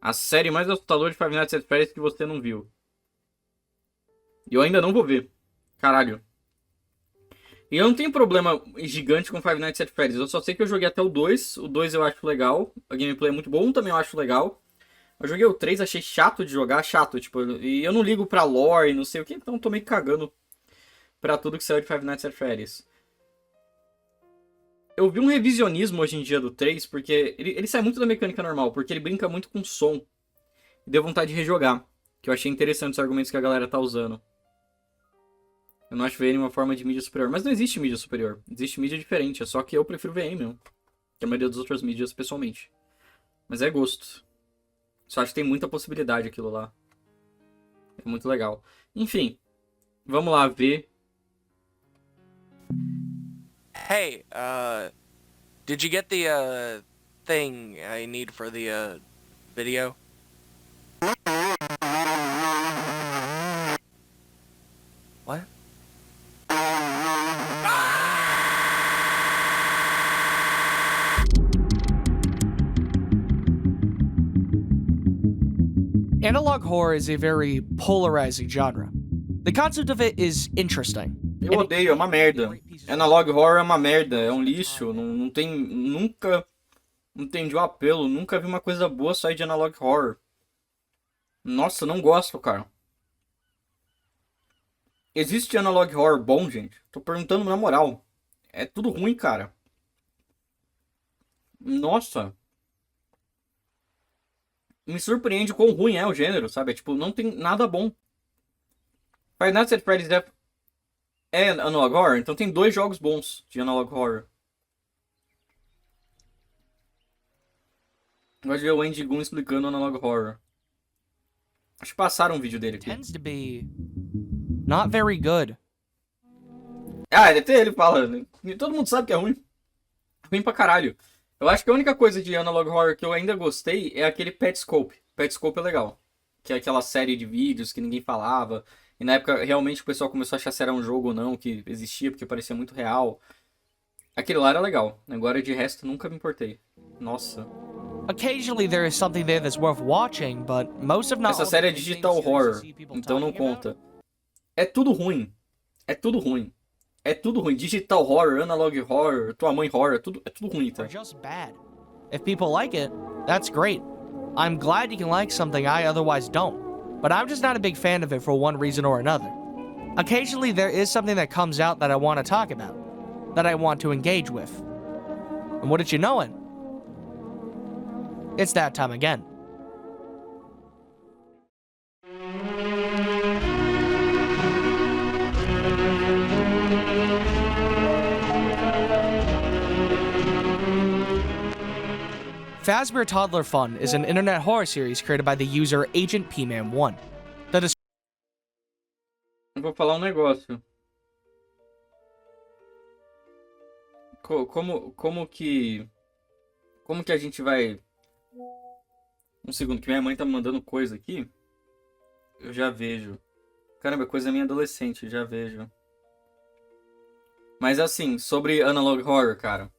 A série mais assustadora de Five Nights at Freddy's que você não viu. E eu ainda não vou ver. Caralho. E eu não tenho problema gigante com Five Nights at Freddy's. Eu só sei que eu joguei até o 2. O 2 eu acho legal. A gameplay é muito bom. Também eu acho legal. Eu joguei o 3, achei chato de jogar. Chato, tipo. E eu não ligo pra lore e não sei o que. Então tô meio cagando pra tudo que saiu de Five Nights at Freddy's. Eu vi um revisionismo hoje em dia do 3. Porque ele sai muito da mecânica normal. Porque ele brinca muito com som. E deu vontade de rejogar. Que eu achei interessante os argumentos que a galera tá usando. Eu não acho VM uma forma de mídia superior. Mas não existe mídia superior. Existe mídia diferente. É só que eu prefiro VM mesmo. Que a maioria das outras mídias pessoalmente. Mas é gosto. Só acho que tem muita possibilidade aquilo lá. É muito legal. Enfim. Vamos lá ver. Hey, did you get the, thing I need for the, video? What? Analog horror is a very polarizing genre. The concept of it is interesting. Eu odeio, é uma merda. Analog horror é uma merda, é um lixo. Não tem. Nunca entendi o apelo. Nunca vi uma coisa boa sair de analog horror. Nossa, não gosto, cara. Existe analog horror bom, gente? Tô perguntando na moral. É tudo ruim, cara. Nossa. Me surpreende quão ruim é o gênero, sabe? É, tipo, não tem nada bom. Five Nights at Freddy's é analog horror? Então tem 2 jogos bons de analog horror. Gosto de ver o Andy Goon explicando analog horror. Acho que passaram um vídeo dele aqui. Tends to be not very good. Ah, até ele fala, né? Todo mundo sabe que é ruim. Ruim pra caralho. Eu acho que a única coisa de analog horror que eu ainda gostei é aquele Petscope. Petscope é legal. Que é aquela série de vídeos que ninguém falava. E na época realmente o pessoal começou a achar se era um jogo ou não, que existia, porque parecia muito real. Aquele lá era legal. Agora de resto nunca me importei. Nossa. Occasionally there is something there that's worth watching, but most of not. Essa série é digital horror, então não conta. É tudo ruim. É tudo ruim. É tudo ruim. Digital horror, analog horror, tua mãe horror, é tudo ruim, tá? Just bad. If people like it, that's great. I'm glad you can like something I otherwise don't, but I'm just not a big fan of it for one reason or another. Occasionally there is something that comes out that I want to talk about, that I want to engage with. And wouldn't you know it? It's that time again. Fazbear Toddler Fun is an internet horror series created by the user Agent P-Man1. Eu vou falar um negócio. Como que a gente vai... Um segundo, que minha mãe tá me mandando coisa aqui. Eu já vejo. Caramba, coisa minha adolescente, eu já vejo. Mas assim, sobre analog horror, cara.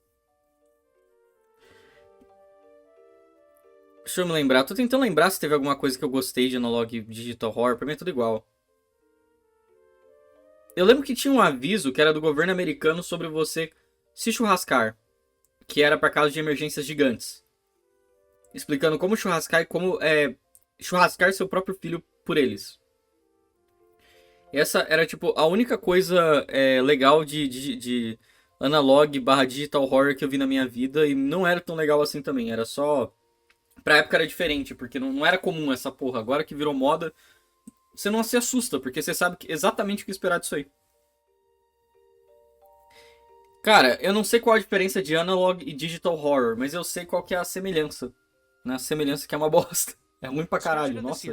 Deixa eu me lembrar. Tô tentando lembrar se teve alguma coisa que eu gostei de analog digital horror. Pra mim é tudo igual. Eu lembro que tinha um aviso que era do governo americano sobre você se churrascar. Que era para casos de emergências gigantes. Explicando como churrascar e como churrascar seu próprio filho por eles. Essa era tipo a única coisa legal de analog / digital horror que eu vi na minha vida. E não era tão legal assim também. Era só... Pra época era diferente, porque não era comum essa porra. Agora que virou moda, você não se assusta, porque você sabe exatamente o que esperar disso aí. Cara, eu não sei qual a diferença de analog e digital horror, mas eu sei qual que é a semelhança. Né? A semelhança que é uma bosta. É ruim pra caralho, nossa.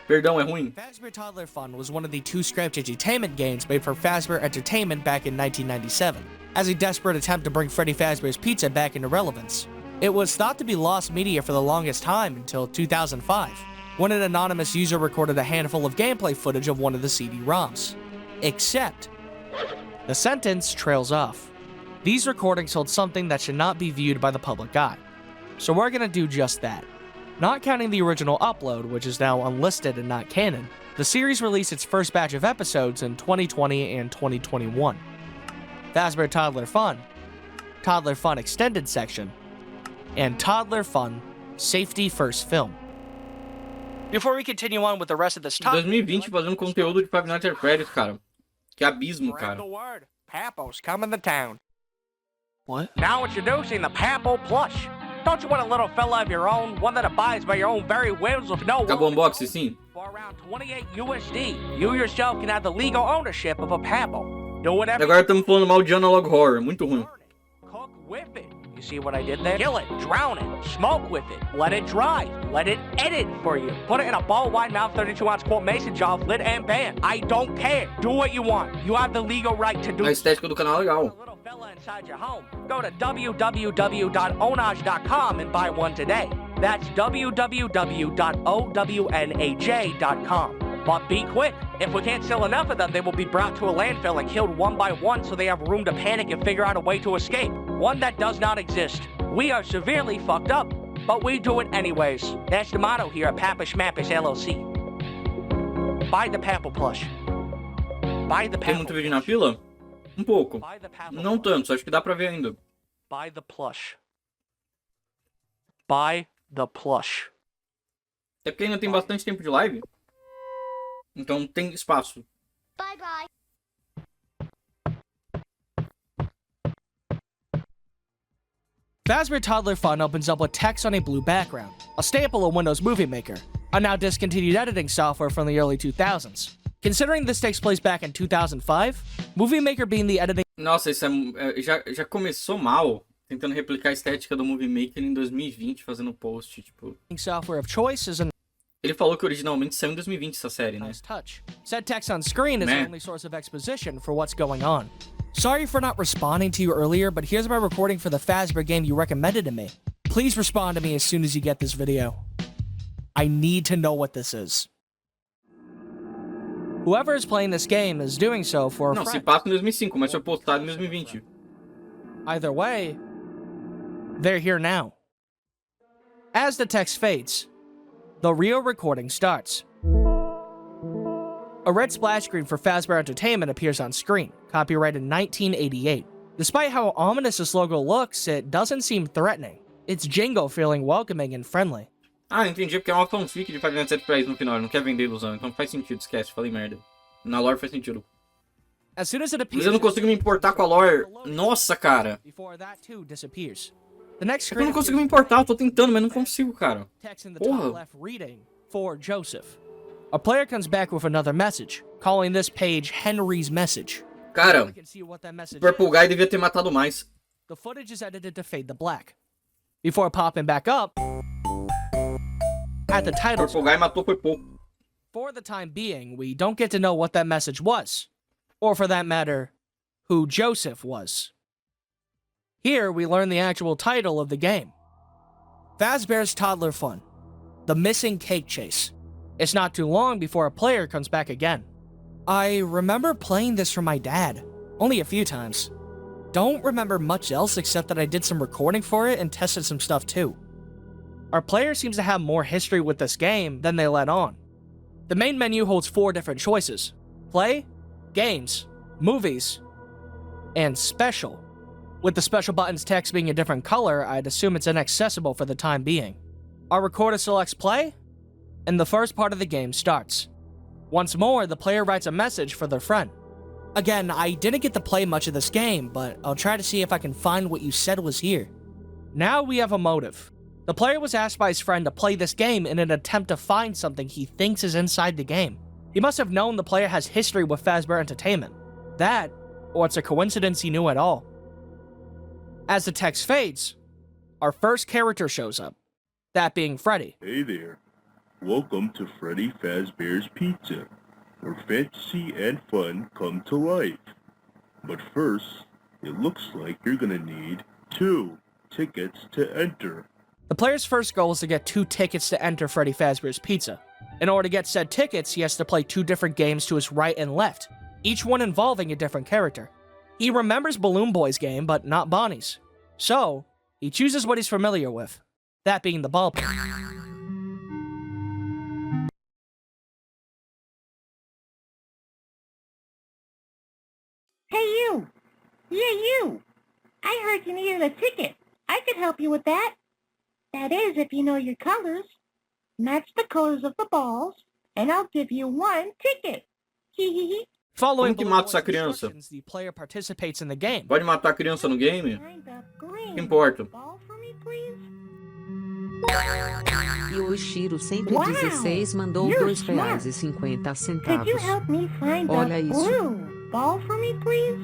Perdão, é ruim. Fazbear Toddler Fun was one of the 2 script edutainment games made for Fazbear Entertainment back in 1997, as a desperate attempt to bring Freddy Fazbear's Pizza back into relevance. It was thought to be lost media for the longest time until 2005, when an anonymous user recorded a handful of gameplay footage of one of the CD-ROMs. Except, the sentence trails off. These recordings hold something that should not be viewed by the public eye. So we're gonna do just that. Not counting the original upload, which is now unlisted and not canon, the series released its first batch of episodes in 2020 and 2021. Fazbear Toddler Fun, Toddler Fun Extended Section, and Toddler Fun Safety First Film. Before we continue on with the rest of this topic, 2020 fazendo conteúdo de Five Nights at Freddy's, cara. Que abismo, Spread cara. the word. Papo's coming to town. What? Now introducing the Papo Plush. Don't you want a little fella of your own, one that abides by your own very whims with no... Acabou o unboxing, sim? For around 28 USD, you yourself can have the legal ownership of a Papo. Do whatever... Agora estamos falando mal de Analog Horror, muito ruim. Cook with it. You see what I did there? Kill it, drown it, smoke with it, let it dry, let it edit for you. Put it in a bowl, wide mouth, 32-ounce quart mason jar, lid and band. I don't care. Do what you want. You have the legal right to do... A estética do canal é legal. Little fella inside your home. Go to www.onage.com and buy one today. That's www.ownaj.com. But be quick. If we can't sell enough of them, they will be brought to a landfill and killed one by one so they have room to panic and figure out a way to escape. One that does not exist. We are severely fucked up, but we do it anyways. That's the motto here at Papa Schmappis LLC. Buy the Papo Plush. Buy the Tem Papo muito vídeo na fila? Um pouco. Buy the Papo Não Plush. tanto, acho que dá pra ver ainda. Buy the plush. Buy the plush. É porque ainda tem bastante tempo de live. Então tem espaço. Bye bye. Fazbear Toddler Fun opens up with text on a blue background, a staple of Windows Movie Maker, a now discontinued editing software from the early 2000s. Considering this takes place back in 2005, Movie Maker being the editing Nossa, isso já começou mal. Tentando replicar a estética do Movie Maker em 2020, fazendo post, tipo... software of choice is a Ele falou que originalmente saiu em 2020 essa série, né? nice touch. Said text on screen is the Meh. only source of exposition for what's going on. Sorry for not responding to you earlier, but here's my recording for the Fazbear game you recommended to me. Please respond to me as soon as you get this video. I need to know what this is. Whoever is playing this game is doing so for a Não, se friend. passa em 2005, mas foi postado em 2020. Either way, they're here now. As the text fades, the real recording starts. A red splash screen for Fazbear Entertainment appears on screen, copyrighted 1988. Despite how ominous this logo looks, it doesn't seem threatening. It's Jingo feeling welcoming and friendly. Ah, entendi, porque é uma fanfic de Five Nights at Freddy's no final, ele não quer vender ilusão, então faz sentido, esquece, falei merda. Na lore faz sentido. As soon as it Mas appears, eu não consigo me importar com a lore. Nossa, cara. before that too disappears. The next É que eu screen não consigo me importar, eu tô tentando, mas não consigo, cara. text in the Porra. top left reading for Joseph. A player comes back with another message, calling this page Henry's message. Cara, We can see what that message o Purple is. Guy devia ter matado mais. The footage is edited to fade to black. Before popping back up at the O title Purple Guy matou foi pouco. For the time being, we don't get to know what that message was, or for that matter, who Joseph was. Here, we learn the actual title of the game. Fazbear's Toddler Fun. The Missing Cake Chase. It's not too long before a player comes back again. I remember playing this for my dad, only a few times. Don't remember much else except that I did some recording for it and tested some stuff too. Our player seems to have more history with this game than they let on. The main menu holds 4 different choices: play, games, movies, and special. With the special button's text being a different color, I'd assume it's inaccessible for the time being. Our recorder selects play, and the first part of the game starts. Once more, the player writes a message for their friend. Again, I didn't get to play much of this game, but I'll try to see if I can find what you said was here. Now we have a motive. The player was asked by his friend to play this game in an attempt to find something he thinks is inside the game. He must have known the player has history with Fazbear Entertainment. That, or it's a coincidence he knew at all. As the text fades, our first character shows up, that being Freddy. Hey there. Welcome to Freddy Fazbear's Pizza, where fantasy and fun come to life. But first, it looks like you're gonna need 2 tickets to enter. The player's first goal is to get 2 tickets to enter Freddy Fazbear's Pizza. In order to get said tickets, he has to play 2 different games to his right and left, each one involving a different character. He remembers Balloon Boy's game, but not Bonnie's. So, he chooses what he's familiar with, that being the ballpark. you. I heard you needed a ticket. I could help you with that. That is, if you know your colors. Match the colors of the balls, and I'll give you 1 ticket. Hee. Following Como que Balloon mata Boy's essa criança? instructions, the player participates in the game. Pode matar a criança no game? Lined up O green. que importa? Ball for me, please. E o Ishiro sempre Wow, 16 mandou you're R$2,50. Could you help me find Olha the isso. blue ball for me, please?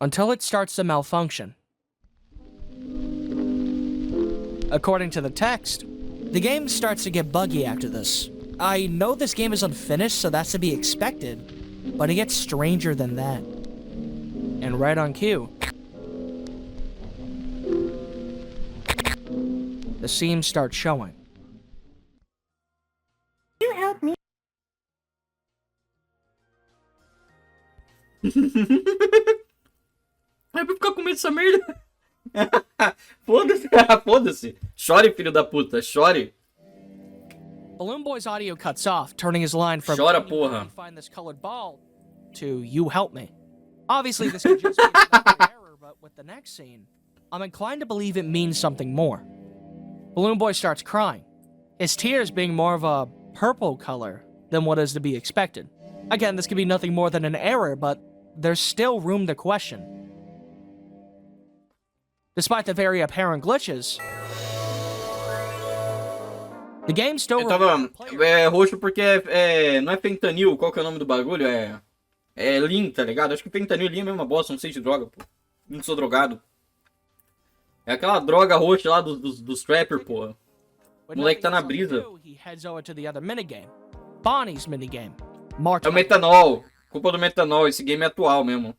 Until it starts to malfunction. According to the text, the game starts to get buggy after this. I know this game is unfinished, so that's to be expected, but it gets stranger than that. And right on cue, the seams start showing. You help me. É pra ficar com medo dessa merda. Foda-se, foda-se. Chore, filho da puta, chore. Balloon Boy's audio cuts off, turning his line from Chora, "Can you porra." help me find this colored ball" to "You help me." Obviously, this could just be an error, but with the next scene, I'm inclined to believe it means something more. Balloon Boy starts crying, his tears being more of a purple color than what is to be expected. Again, this could be nothing more than an error, but there's still room to question. Despite the very apparent glitches, the game still Eu tava. rewards the player. É roxo porque não é fentanil, qual que é o nome do bagulho? É Lean, tá ligado? Acho que fentanil e Lean é a mesma bosta, não sei de droga, pô. Não sou drogado. É aquela droga roxa lá dos trapper, pô. When moleque tá na nothing is brisa. on cue, he heads over to the other minigame. Bonnie's minigame. Marked É o metanol. Culpa do metanol, esse game é atual mesmo.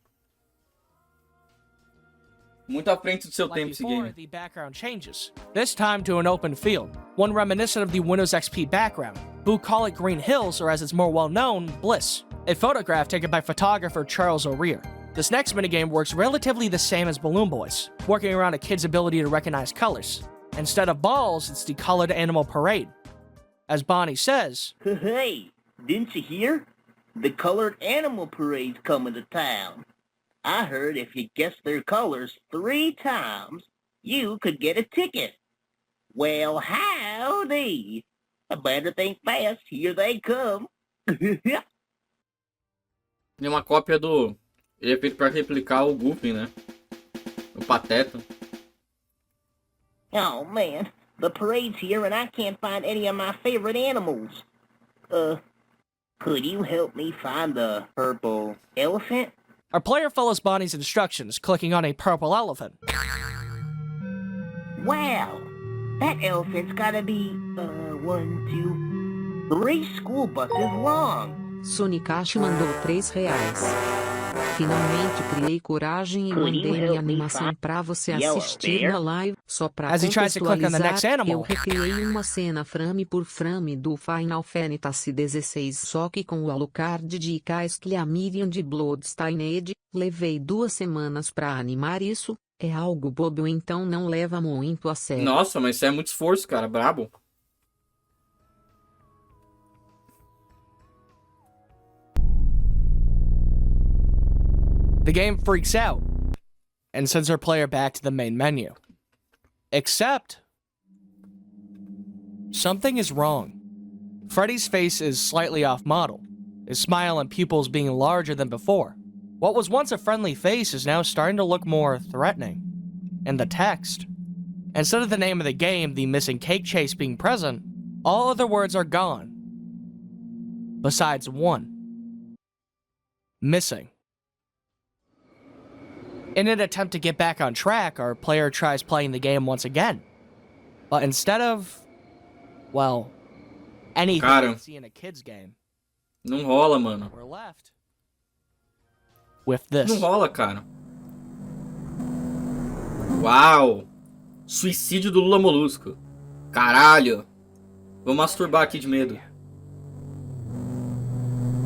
Muito à frente do seu like tempo esse before, game. the background changes. This time to an open field, one reminiscent of the Windows XP background. Bucolic Green Hills, or as it's more well known, Bliss. A photograph taken by photographer Charles O'Rear. This next minigame works relatively the same as Balloon Boys, working around a kid's ability to recognize colors. Instead of balls, it's the colored animal parade. As Bonnie says, Hey, didn't you hear? The colored animal parade's coming to town. I heard if you guessed their colors 3 times, you could get a ticket. Well, howdy. I better think fast. Here they come. É uma cópia do... Ele é feito pra replicar o Goofy, né? O Pateta. Oh, man. The parade's here and I can't find any of my favorite animals. Could you help me find the purple elephant? our player follows Bonnie's instructions, clicking on a purple elephant. Wow. That elephant's gotta be, 1, 2, 3 school buses long. Sonicacho mandou R$3. Finalmente criei coragem e mandei minha animação pra você assistir na live. Só pra As he tries to click on the next contextualizar, animal. eu recriei uma cena frame por frame do Final Fantasy XVI, só que com o Alucard de Castle a Miriam de Bloodstained. Levei 2 semanas pra animar isso. É algo bobo, então não leva muito a sério. Nossa, mas isso é muito esforço, cara. Brabo. The game freaks out and sends our player back to the main menu. Except, something is wrong. Freddy's face is slightly off model, his smile and pupils being larger than before. What was once a friendly face is now starting to look more threatening. And the text. Instead of the name of the game, the missing cake chase being present, all other words are gone. Besides one. Missing. In an attempt to get back on track, our player tries playing the game once again. But instead of, well, anything Cara. you see in a kid's game, Não rola, mano. we're left with this. Não rola, cara. Uau! Suicídio do Lula Molusco. Caralho. Vou masturbar aqui de medo.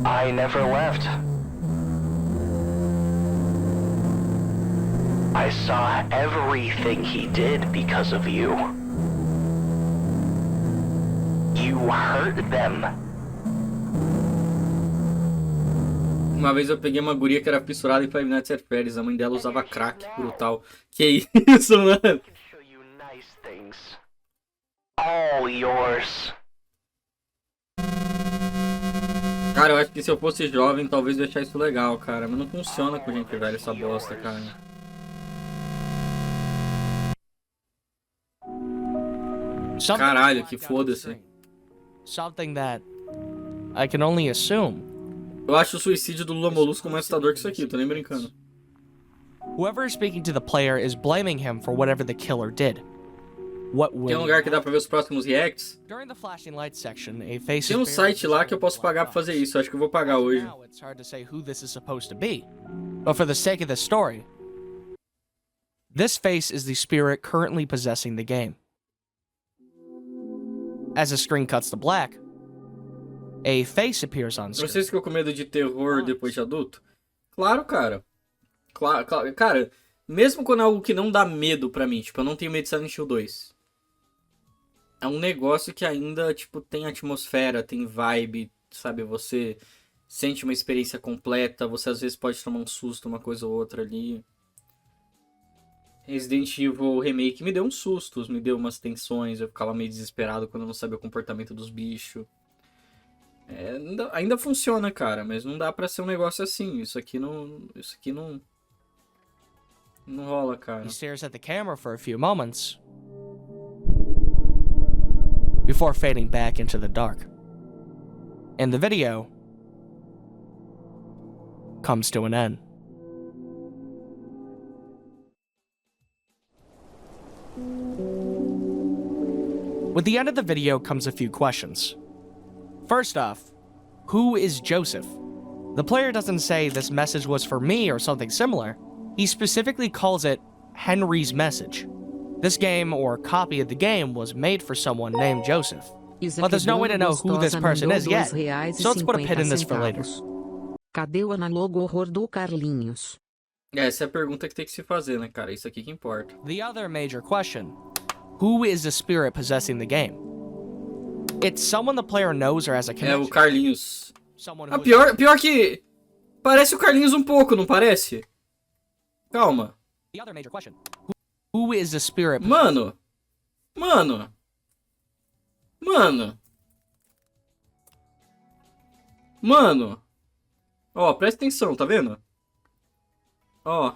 I never left. I saw everything he did because of you. You hurt them. Uma vez eu peguei uma guria que era fissurada em Five Nights at Freddy's. A mãe dela usava crack brutal. Que isso, mano? All yours. Cara, eu acho que se eu fosse jovem, talvez eu ia achar isso legal, cara. Mas não funciona com gente velha essa bosta, cara. Caralho, que foda-se. Something that I can only assume. Eu acho o suicídio do Lula Molusco mais assustador que isso aqui, tô nem brincando. Whoever is speaking to the player is blaming him for whatever the killer did. What Tem um lugar que dá pra ver os próximos reacts? During the flashing lights section, a face Tem um site lá que eu posso pagar pra fazer isso. Acho que eu vou pagar hoje. Now it's hard to say who this is supposed to be. But for the sake of the story, this face is the spirit currently possessing the game. As the screen cuts to black, a face appears on screen. Vocês ficam com medo de terror depois de adulto? Claro, cara. Claro. Cara, mesmo quando é algo que não dá medo pra mim, tipo, eu não tenho medo de Silent Hill 2. É um negócio que ainda, tipo, tem atmosfera, tem vibe, sabe? Você sente uma experiência completa, você às vezes pode tomar um susto, uma coisa ou outra ali. Resident Evil Remake me deu uns sustos, me deu umas tensões, eu ficava meio desesperado quando eu não sabia o comportamento dos bichos. É, ainda funciona, cara, mas não dá pra ser um negócio assim. Isso aqui não rola, cara. He stares at the camera for a few moments before fading back into the dark. And the video comes to an end. With the end of the video comes a few questions. First off, who is Joseph? The player doesn't say this message was for me or something similar. He specifically calls it Henry's message. This game, or copy of the game, was made for someone named Joseph. But there's no way to know who this person is yet, so let's put a pin in this for later. Cadê o análogo horror do Carlinhos? Essa é a pergunta que tem que se fazer, né, cara? Isso aqui que importa. The other major question, who is the spirit possessing the game? It's someone the player knows or has a É connection. o Carlinhos. Someone Ah, who pior que... Parece o Carlinhos um pouco, não parece? Calma. The other major question, who is the spirit? Mano. Ó, presta atenção, tá vendo? Ó.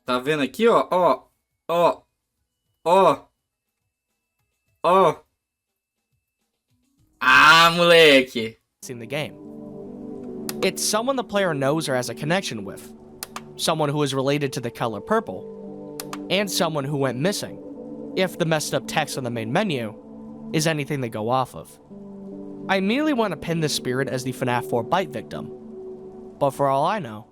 Tá vendo aqui, ó? Ah, moleque. In the game. It's someone the player knows or has a connection with. Someone who is related to the color purple. And someone who went missing, if the messed up text on the main menu is anything they go off of. I immediately want to pin this spirit as the Fnaf 4 bite victim. But for all I know,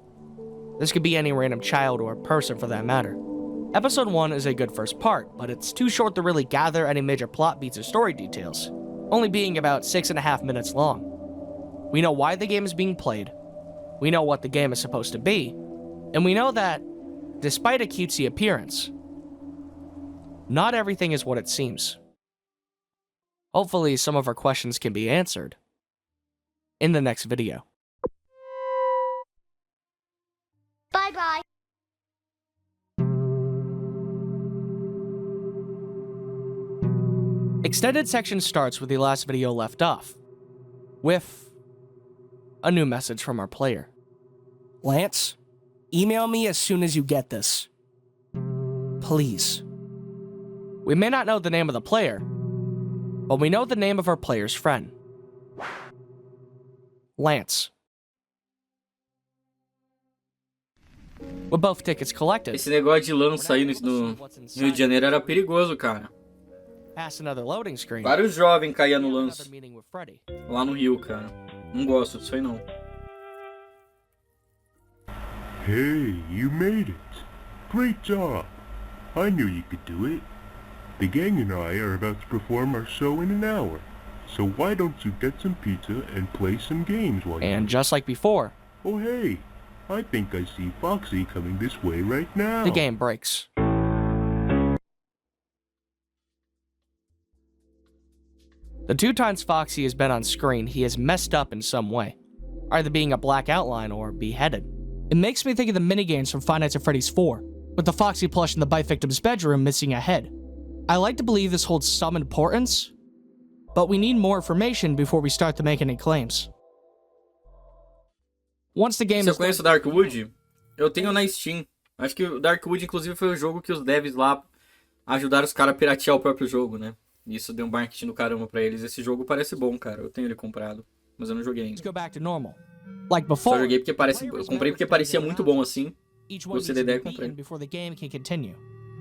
this could be any random child or person for that matter. Episode 1 is a good first part, but it's too short to really gather any major plot beats or story details, only being about 6.5 minutes long. We know why the game is being played, we know what the game is supposed to be, and we know that, despite a cutesy appearance, not everything is what it seems. Hopefully some of our questions can be answered in the next video. Bye-bye. Extended section starts with the last video left off, with a new message from our player. Lance, email me as soon as you get this. Please. We may not know the name of the player, but we know the name of our player's friend. Lance. With both tickets collected, Esse negócio de lança aí no Rio de Janeiro era perigoso, cara. past another loading screen, Vários jovens caíam no another lance. meeting with Freddy. Lá no Rio, cara. Não gosto disso aí, não. Hey, you made it. Great job. I knew you could do it. The gang and I are about to perform our show in an hour. So why don't you get some pizza and play some games while And just like before, Oh hey, I think I see Foxy coming this way right now. The game breaks. The 2 times Foxy has been on screen, he is messed up in some way, either being a black outline or beheaded. It makes me think of the minigames from Five Nights at Freddy's 4, with the Foxy plush in the bite victim's bedroom missing a head. I like to believe this holds some importance, but we need more information before we start to make any claims. Once the game Se eu conheço o Darkwood, eu tenho na Steam. Acho que o Darkwood, inclusive, foi o jogo que os devs lá ajudaram os caras a piratear o próprio jogo, né? Isso deu um marketing do caramba pra eles. Esse jogo parece bom, cara. Eu tenho ele comprado, mas eu não joguei ainda. Go back to normal. Like before, Só joguei porque eu comprei porque parecia muito bom assim. O CDD eu comprei. Before the game can continue.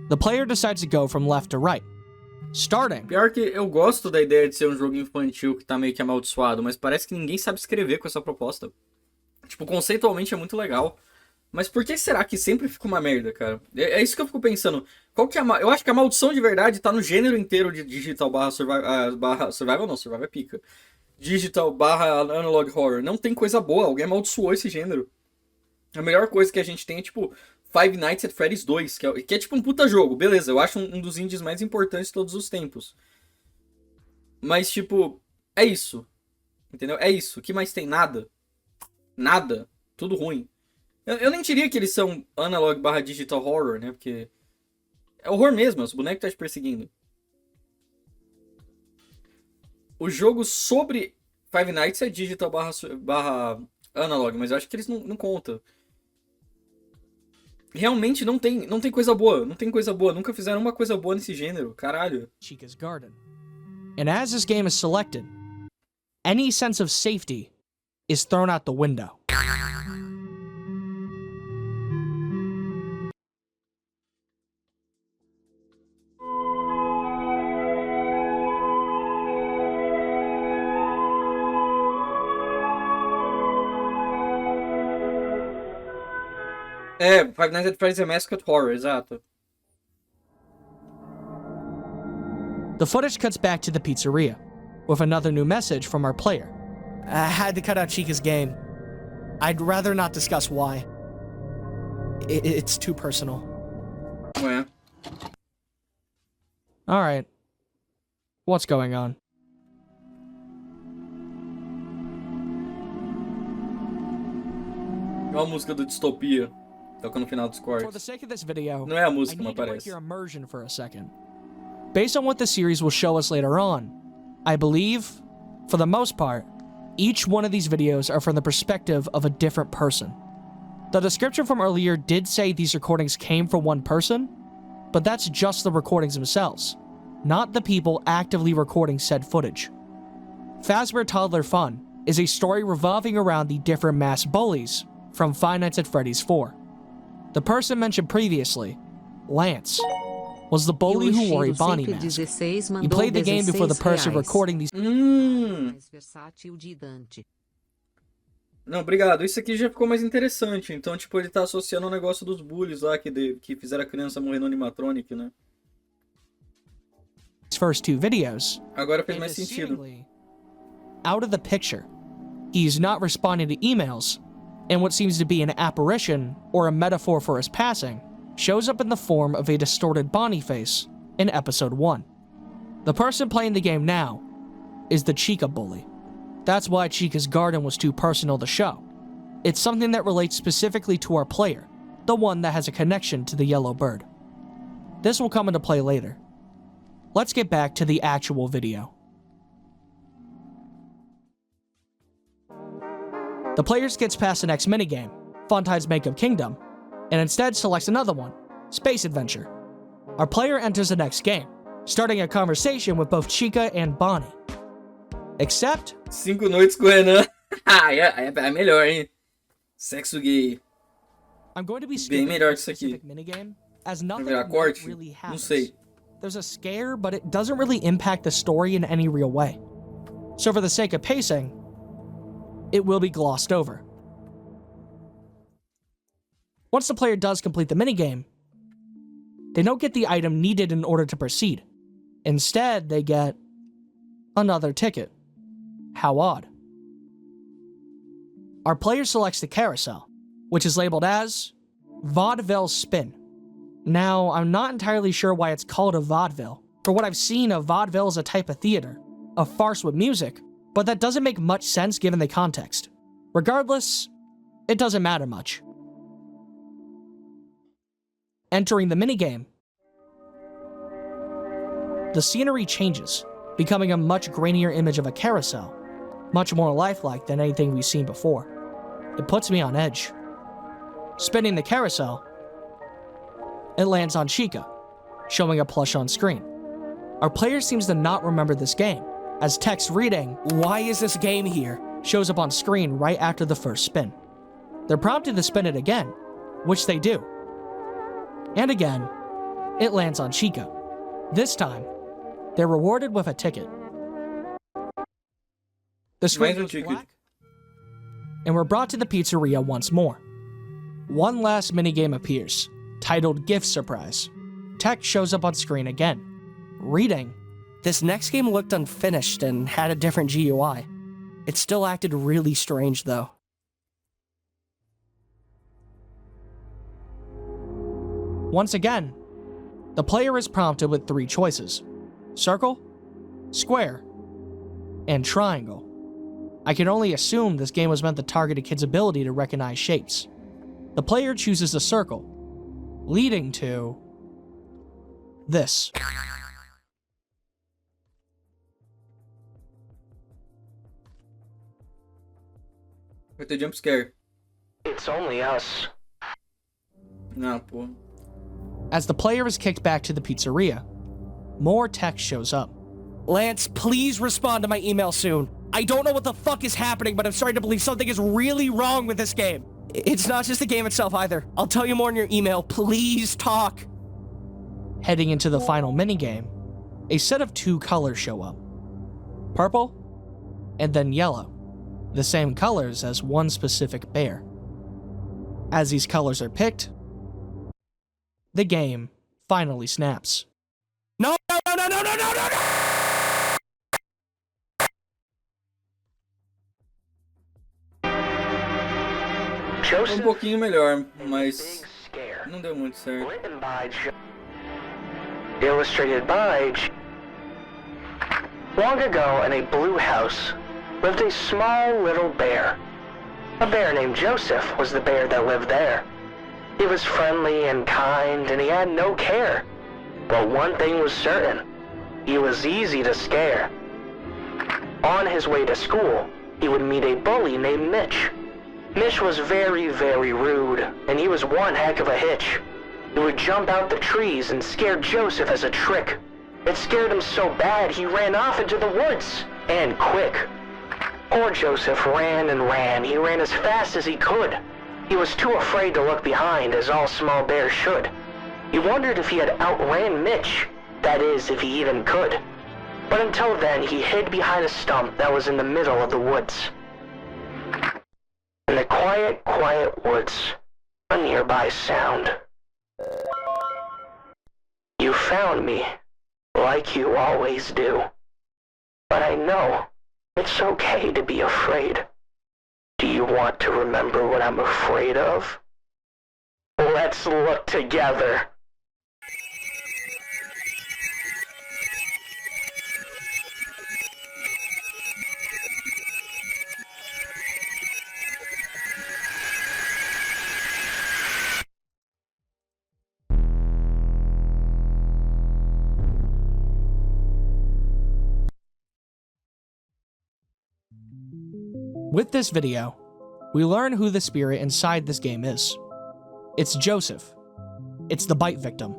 The player decides to go from left to right. Starting. Pior que eu gosto da ideia de ser um jogo infantil que tá meio que amaldiçoado, mas parece que ninguém sabe escrever com essa proposta. Tipo, conceitualmente é muito legal. Mas por que será que sempre fica uma merda, cara? É isso que eu fico pensando. Qual que é eu acho que a maldição de verdade tá no gênero inteiro de digital barra survival. Survival não, survival é pica. Digital barra analog horror. Não tem coisa boa, alguém amaldiçoou esse gênero. A melhor coisa que a gente tem é tipo Five Nights at Freddy's 2, que é tipo um puta jogo. Beleza, eu acho um dos indies mais importantes de todos os tempos. Mas tipo, é isso. Entendeu? É isso. O que mais tem? Nada. Nada. Tudo ruim. Eu nem diria que eles são analog barra digital horror, né? Porque é horror mesmo, os bonecos estão te perseguindo. O jogo sobre Five Nights é digital barra analog, mas eu acho que eles não contam. Realmente não tem coisa boa, não tem coisa boa. Nunca fizeram uma coisa boa nesse gênero, caralho. Chica's Garden. And as this game is selected, any sense of safety is thrown out the window. É, Five Nights at Freddy's é Mascot Horror, exato. The footage cuts back to the pizzeria, with another new message from our player. I had to cut out Chica's game. I'd rather not discuss why. It's too personal. Ué. Alright. What's going on? Olha a música do Distopia. Toca no final dos For the cortes. sake of this video, Não é a I música, mas need to break parece. your immersion for a second. Based on what the series will show us later on, I believe, for the most part, each one of these videos are from the perspective of a different person. The description from earlier did say these recordings came from one person, but that's just the recordings themselves, not the people actively recording said footage. Fazbear Toddler Fun is a story revolving around the different mass bullies from Five Nights at Freddy's 4. The person mentioned previously, Lance, was the bully who wore a Bonnie mask. He played the game before the person recording these. Não, obrigado. Isso aqui já ficou mais interessante. Então, tipo, ele tá associando o negócio dos bullies lá que fizeram a criança morrer no animatronic, né? First 2 videos. Agora fez mais sentido. Out of the picture. He's not responding to emails, and what seems to be an apparition or a metaphor for his passing shows up in the form of a distorted Bonnie face in episode 1. The person playing the game now is the Chica bully. That's why Chica's Garden was too personal to show. It's something that relates specifically to our player, the one that has a connection to the yellow bird. This will come into play later. Let's get back to the actual video. The player gets past the next minigame, Funtide's Makeup Kingdom, and instead selects another one, Space Adventure. Our player enters the next game, starting a conversation with both Chica and Bonnie. Except... 5 noites com o Renan. É melhor, hein? Sexo gay. I'm going to be Bem melhor que isso aqui. specific minigame, as nothing Vai virar Corte? really Não happens. sei. There's a scare, but it doesn't really impact the story in any real way. So for the sake of pacing, it will be glossed over. Once the player does complete the minigame, they don't get the item needed in order to proceed. Instead, they get another ticket. How odd. Our player selects the carousel, which is labeled as Vaudeville Spin. Now, I'm not entirely sure why it's called a vaudeville. For what I've seen, a vaudeville is a type of theater, a farce with music, but that doesn't make much sense given the context. Regardless, it doesn't matter much. Entering the minigame, the scenery changes, becoming a much grainier image of a carousel, much more lifelike than anything we've seen before. It puts me on edge. Spinning the carousel, it lands on Chica, showing a plush on screen. Our player seems to not remember this game, as text reading, "Why is this game here?" shows up on screen right after the first spin. They're prompted to spin it again, which they do. And again, it lands on Chica. This time, they're rewarded with a ticket. The screen goes black, and we're brought to the pizzeria once more. One last minigame appears, titled Gift Surprise. Text shows up on screen again, reading, "This next game looked unfinished and had a different GUI. It still acted really strange though." Once again, the player is prompted with 3 choices: circle, square, and triangle. I can only assume this game was meant to target a kid's ability to recognize shapes. The player chooses the circle, leading to this. With the jump scare. It's only us. Não, pô. As the player is kicked back to the pizzeria, more text shows up. "Lance, please respond to my email soon. I don't know what the fuck is happening, but I'm starting to believe something is really wrong with this game. It's not just the game itself either. I'll tell you more in your email. Please talk." Heading into the final minigame, a set of 2 colors show up. Purple, and then yellow. The same colors as one specific bear. As these colors are picked, the game finally snaps. No, no, no, no, no, no, no, no, no! Um pouquinho melhor, mas não deu muito certo. Illustrated by Long ago in a blue house lived a small little bear. A bear named Joseph was the bear that lived there. He was friendly and kind, and he had no care. But one thing was certain: he was easy to scare. On his way to school, he would meet a bully named Mitch. Mitch was very, very rude, and he was one heck of a hitch. He would jump out the trees and scare Joseph as a trick. It scared him so bad he ran off into the woods, and quick. Poor Joseph ran and ran. He ran as fast as he could. He was too afraid to look behind, as all small bears should. He wondered if he had outran Mitch, that is, if he even could. But until then, he hid behind a stump that was in the middle of the woods. In the quiet, quiet woods, a nearby sound. You found me, like you always do. But I know it's okay to be afraid. Do you want to remember what I'm afraid of? Let's look together. With this video, we learn who the spirit inside this game is. It's Joseph. It's the bite victim.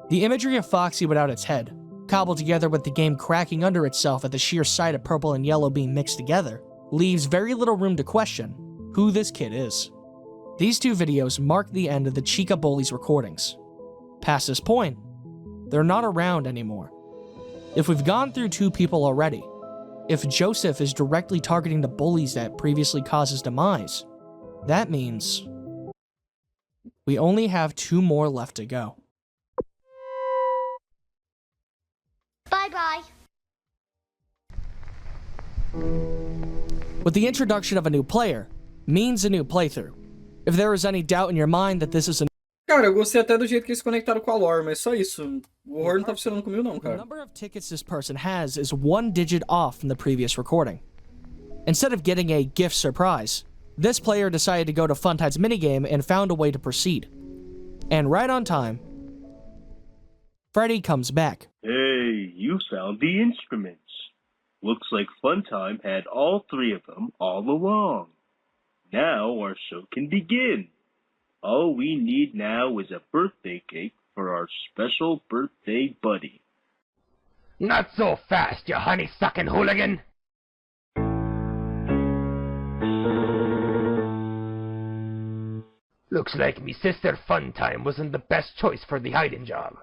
The imagery of Foxy without its head, cobbled together with the game cracking under itself at the sheer sight of purple and yellow being mixed together, leaves very little room to question who this kid is. These 2 videos mark the end of the Chica Bullies recordings. Past this point, they're not around anymore. If we've gone through 2 people already, if Joseph is directly targeting the bullies that previously caused his demise, that means we only have 2 more left to go. Bye-bye. With the introduction of a new player, means a new playthrough. If there is any doubt in your mind that this is a Cara, eu gostei até do jeito que eles conectaram com a lore, mas só isso. O horror não tá funcionando comigo não, The cara. number of tickets this person has is 1 digit off from the previous recording. Instead of getting a gift surprise, this player decided to go to Funtide's minigame and found a way to proceed. And right on time, Freddy comes back. Hey, you found the instruments. Looks like Funtime had all 3 of them all along. Now our show can begin. All we need now is a birthday cake for our special birthday buddy. Not so fast, you honey-sucking hooligan! Looks like me sister Funtime wasn't the best choice for the hiding job.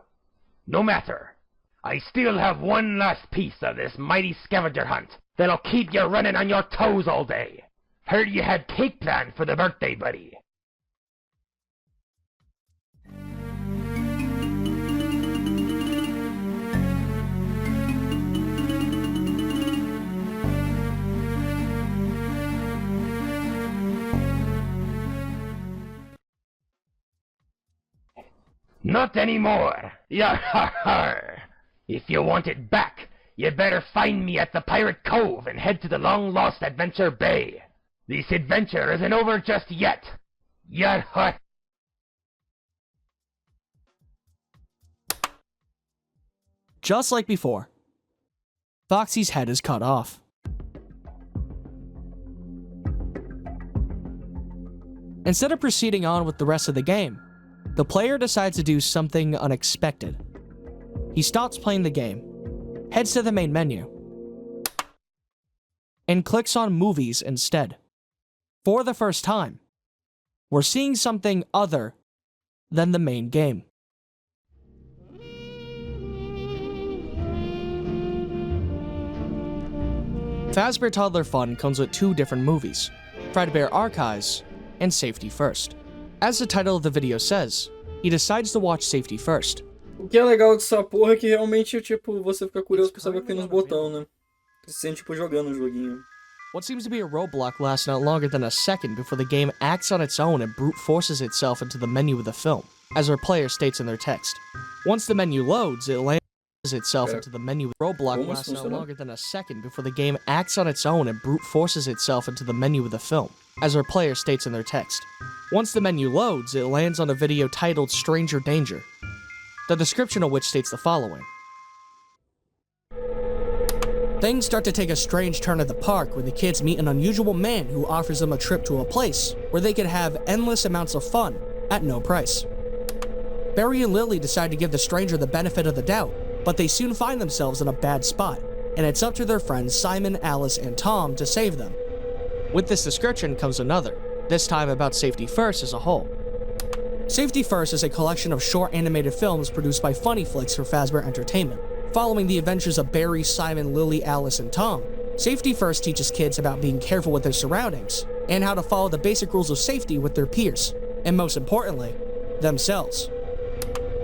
No matter. I still have one last piece of this mighty scavenger hunt that'll keep you running on your toes all day. Heard you had cake planned for the birthday buddy. Not anymore. Yar-har-har. If you want it back, you better find me at the Pirate Cove and head to the long-lost Adventure Bay. This adventure isn't over just yet. Yar-har. Just like before, Foxy's head is cut off. Instead of proceeding on with the rest of the game, the player decides to do something unexpected. He stops playing the game, heads to the main menu, and clicks on Movies instead. For the first time, we're seeing something other than the main game. Fazbear Toddler Fun comes with 2 different movies, Fredbear Archives and Safety First. As the title of the video says, he decides to watch Safety First. O que é legal dessa porra é que realmente, tipo, você fica curioso pra saber o que tem nos botões, né? Você se sente, tipo, jogando o joguinho. What seems to be a roadblock lasts not longer than a second before the game acts on its own and brute forces itself into the menu of the film, as our player states in their text. Once the menu loads, it lands itself into the menu. Roadblock lasts not longer than a second before the game acts on its own and brute forces itself into the menu of the film, as our player states in their text. Once the menu loads, it lands on a video titled Stranger Danger, the description of which states the following. Things start to take a strange turn at the park when the kids meet an unusual man who offers them a trip to a place where they can have endless amounts of fun at no price. Barry and Lily decide to give the stranger the benefit of the doubt, but they soon find themselves in a bad spot, and it's up to their friends Simon, Alice, and Tom to save them. With this description comes another, this time about Safety First as a whole. Safety First is a collection of short animated films produced by Funny Flicks for Fazbear Entertainment. Following the adventures of Barry, Simon, Lily, Alice, and Tom, Safety First teaches kids about being careful with their surroundings, and how to follow the basic rules of safety with their peers, and most importantly, themselves.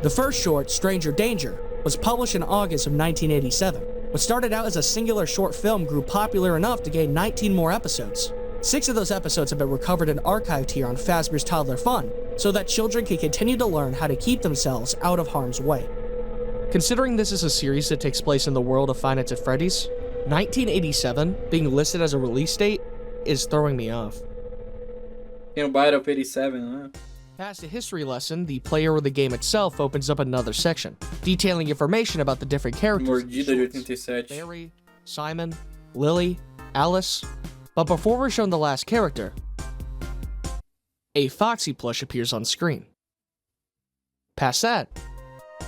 The first short, Stranger Danger, was published in August of 1987. What started out as a singular short film grew popular enough to gain 19 more episodes. 6 of those episodes have been recovered and archived here on Fazbear's Toddler Fun, so that children can continue to learn how to keep themselves out of harm's way. Considering this is a series that takes place in the world of Five Nights at Freddy's, 1987 being listed as a release date is throwing me off. Tem o Bite of 87, né? Past a history lesson, the player or the game itself opens up another section, detailing information about the different characters. Mordida de 87. Barry, Simon, Lily, Alice. But before we're shown the last character, a Foxy plush appears on screen. Past that,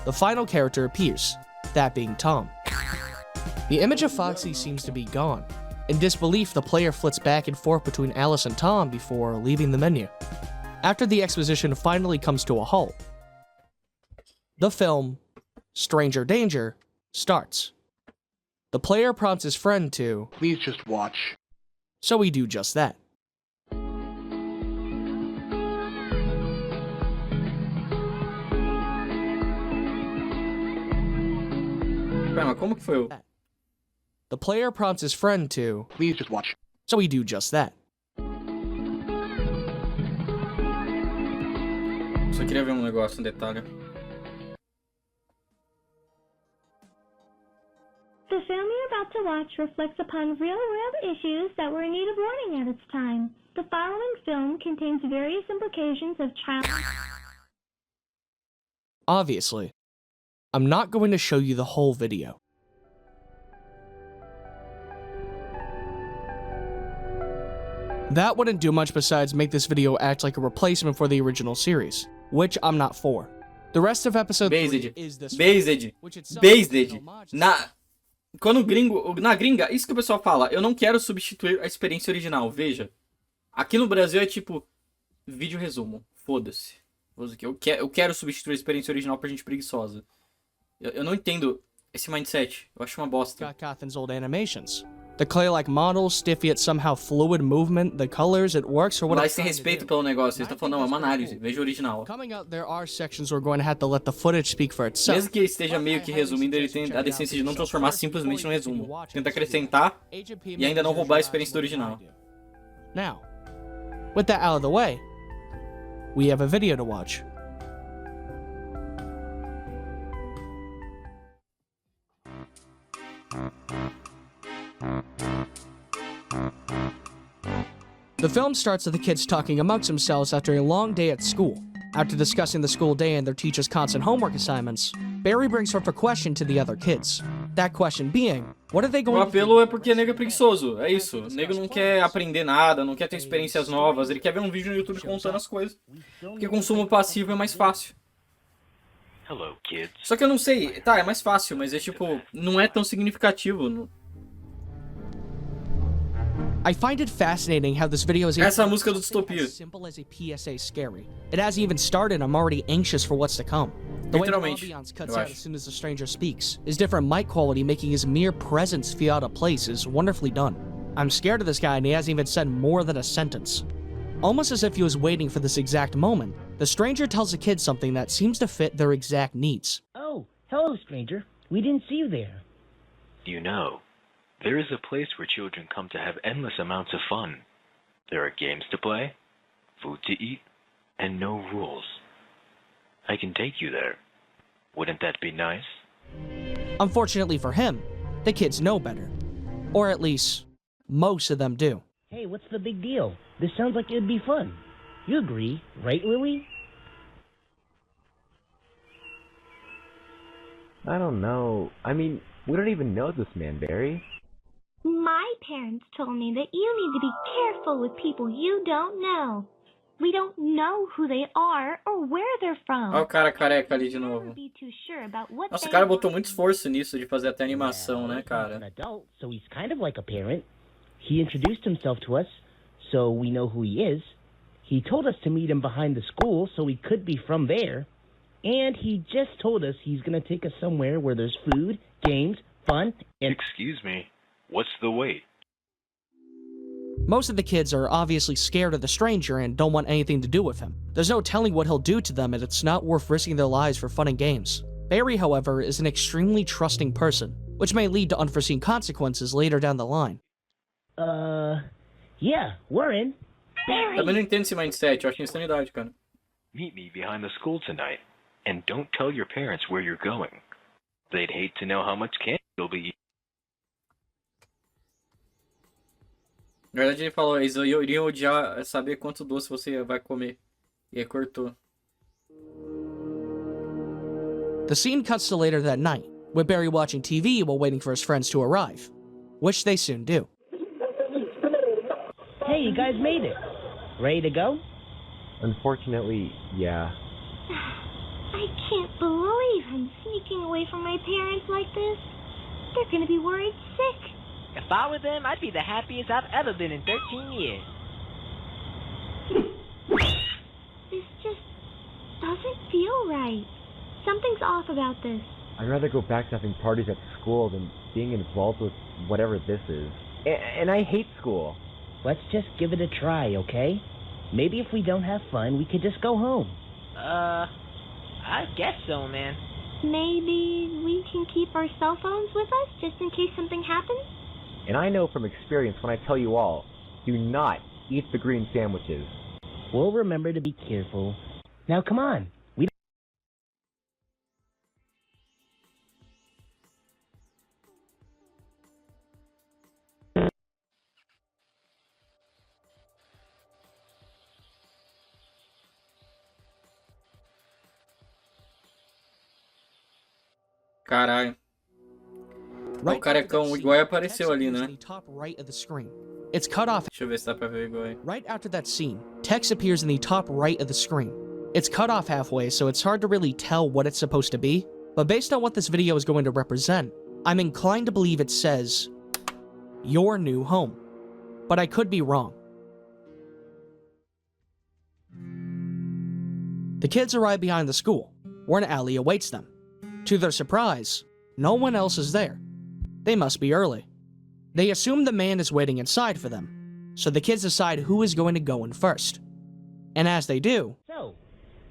the final character appears, that being Tom. The image of Foxy seems to be gone. In disbelief, the player flits back and forth between Alice and Tom before leaving the menu. After the exposition finally comes to a halt, the film, Stranger Danger, starts. The player prompts his friend to, Please just watch. So we do just that. Pera, mas como que foi o... The player prompts his friend to, Please just watch. so we do just that. Só queria ver um negócio, um detalhe. The film you're about to watch reflects upon real-world issues that were in need of warning at its time. The following film contains various implications of child... Obviously, I'm not going to show you the whole video. That wouldn't do much besides make this video act like a replacement for the original series, which I'm not for. The rest of episode 3 is this Based. which itself Based. is an homage to- Na gringa, isso que o pessoal fala, eu não quero substituir a experiência original, veja. Aqui no Brasil é tipo, vídeo resumo, foda-se. Eu quero substituir a experiência original pra gente preguiçosa. Eu não entendo esse mindset, eu acho uma bosta. Scott Cawthon's old animations. The clay-like models, stiff yet somehow fluid movement, the colors, it works for what Mas I'm tem trying to respeito do. pelo negócio, eles estão falando, não, é uma análise, veja o original. Coming up, there are sections we're going to have to let the footage speak for itself. Mesmo que ele esteja meio que resumindo, ele tem a decência de não transformar simplesmente no resumo. Tenta acrescentar e ainda não roubar a experiência do original. Now, with that out of the way, we have a video to watch. The film starts with the kids talking amongst themselves after a long day at school. After discussing the school day and their teacher's constant homework assignments, Barry brings forth a question to the other kids. That question being, what are they O going to apelo é porque nego é preguiçoso, é isso. O nego não quer aprender nada, não quer ter experiências novas, ele quer ver um vídeo no YouTube contando as coisas. Porque consumo passivo é mais fácil. Hello, kids. Só que eu não sei, tá, é mais fácil, mas é tipo, não é tão significativo. I find it fascinating how this video is Essa é a música do Distopia. as simple as a PSA scary. It hasn't even started, I'm already anxious for what's to come. The way the Literalmente, ambiance cuts eu out acho. as soon as the stranger speaks, his different mic quality making his mere presence feel out of place is wonderfully done. I'm scared of this guy and he hasn't even said more than a sentence. Almost as if he was waiting for this exact moment, the stranger tells the kids something that seems to fit their exact needs. Oh, hello, stranger. We didn't see you there. You know, there is a place where children come to have endless amounts of fun. There are games to play, food to eat, and no rules. I can take you there. Wouldn't that be nice? Unfortunately for him, the kids know better. Or at least, most of them do. Hey, what's the big deal? This sounds like it'd be fun. You agree, right, Lily? I don't know. I mean, we don't even know this man, Barry. My parents told me that you need to be careful with people you don't know. We don't know who they are or where they're from. Olha o cara careca ali de Never novo. be too sure about what Nossa, o they cara botou want. muito esforço nisso de fazer até animação, né, He's an cara? adult, so he's kind of like a parent. He introduced himself to us, so we know who he is. He told us to meet him behind the school, so we could be from there. And he just told us he's gonna take us somewhere where there's food, games, fun, and... Excuse me, what's the wait? Most of the kids are obviously scared of the stranger and don't want anything to do with him. There's no telling what he'll do to them and it's not worth risking their lives for fun and games. Barry, however, is an extremely trusting person, which may lead to unforeseen consequences later down the line. Yeah, we're in. Também não entendo esse mindset, eu acho insanidade, cara. Meet me behind the school tonight, and don't tell your parents where you're going. They'd hate to know how much candy you'll be eating. Na verdade ele falou, eles iriam odiar saber quanto doce você vai comer. E aí cortou. The scene cuts to later that night, with Barry watching TV while waiting for his friends to arrive, which they soon do. Hey, you guys made it. Ready to go? Unfortunately, yeah. I can't believe I'm sneaking away from my parents like this. They're gonna be worried sick. If I were them, I'd be the happiest I've ever been in 13 years. This just doesn't feel right. Something's off about this. I'd rather go back to having parties at school than being involved with whatever this is. And I hate school. Let's just give it a try, okay? Maybe if we don't have fun, we could just go home. I guess so, man. Maybe we can keep our cell phones with us just in case something happens? And I know from experience when I tell you all, do not eat the green sandwiches. We'll remember to be careful. Now come on. Caralho. O carecão, o Igor apareceu ali, né? Top right of the screen. It's cut off. Deixa eu ver se dá pra ver o Igor aí. Right after that scene, text appears in the top right of the screen. It's cut off halfway, so it's hard to really tell what it's supposed to be, but based on what this video is going to represent, I'm inclined to believe it says, your new home. But I could be wrong. The kids arrive behind the school, where an alley awaits them. To their surprise, no one else is there. They must be early. They assume the man is waiting inside for them, so the kids decide who is going to go in first. And as they do... So,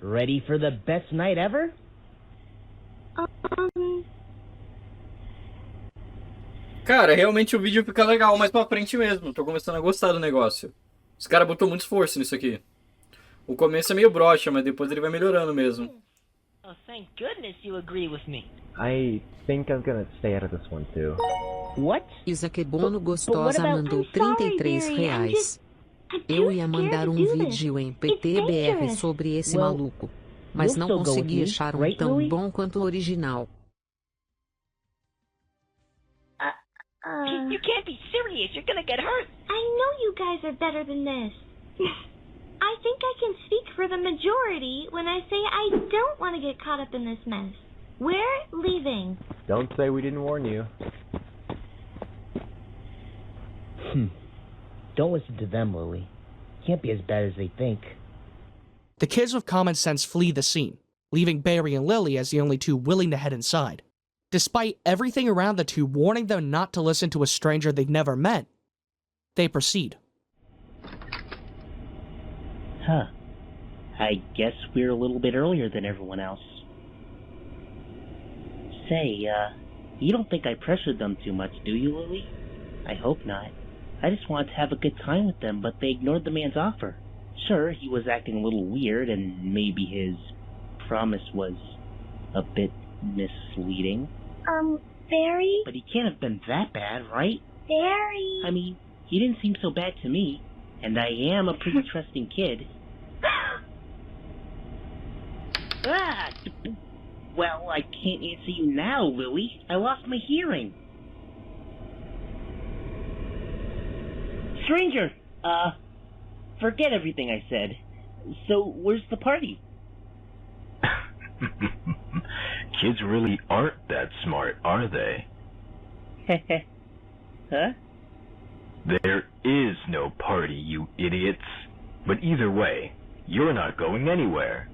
ready for the best night ever? Cara, realmente o vídeo fica legal mais pra frente mesmo. Tô começando a gostar do negócio. Os caras botou muito esforço nisso aqui. O começo é meio broxa, mas depois ele vai melhorando mesmo. Oh, thank goodness you agree with me. I think I'm gonna stay out of this one too. What? Isaac Bono Gostosa about- mandou I'm sorry, R$33. I'm Eu ia too mandar scared to do this. vídeo em It's PTBR dangerous. sobre esse Well, maluco, mas you'll não still go with consegui me, achar right, tão Louie? bom quanto o original. You can't be serious. You're gonna get hurt. I know you guys are better than this. I think I can speak for the majority when I say I don't want to get caught up in this mess. We're leaving. Don't say we didn't warn you. Don't listen to them, Lily. Can't be as bad as they think. The kids with common sense flee the scene, leaving Barry and Lily as the only two willing to head inside. Despite everything around the two warning them not to listen to a stranger they've never met, they proceed. Huh. I guess we're a little bit earlier than everyone else. Say, you don't think I pressured them too much, do you, Lily? I hope not. I just wanted to have a good time with them, but they ignored the man's offer. Sure, he was acting a little weird, and maybe his promise was a bit misleading. Barry? But he can't have been that bad, right? Barry? I mean, he didn't seem so bad to me, and I am a pretty trusting kid. Ah! Well, I can't answer you now, Louie. I lost my hearing. Stranger! Forget everything I said. So, where's the party? Kids really aren't that smart, are they? Huh? There is no party, you idiots. But either way, you're not going anywhere.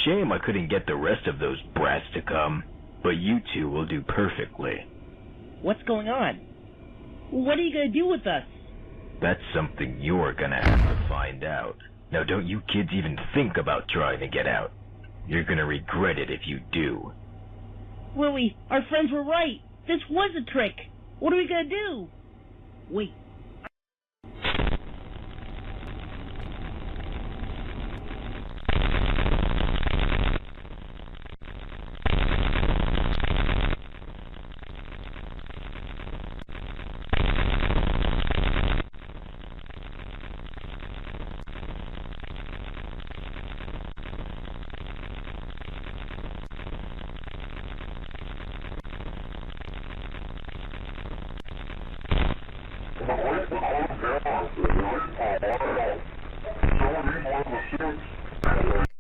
Shame I couldn't get the rest of those brats to come, but you two will do perfectly. What's going on? What are you gonna do with us? That's something you're gonna have to find out. Now don't you kids even think about trying to get out. You're gonna regret it if you do. Louie, our friends were right. This was a trick. What are we gonna do? Wait.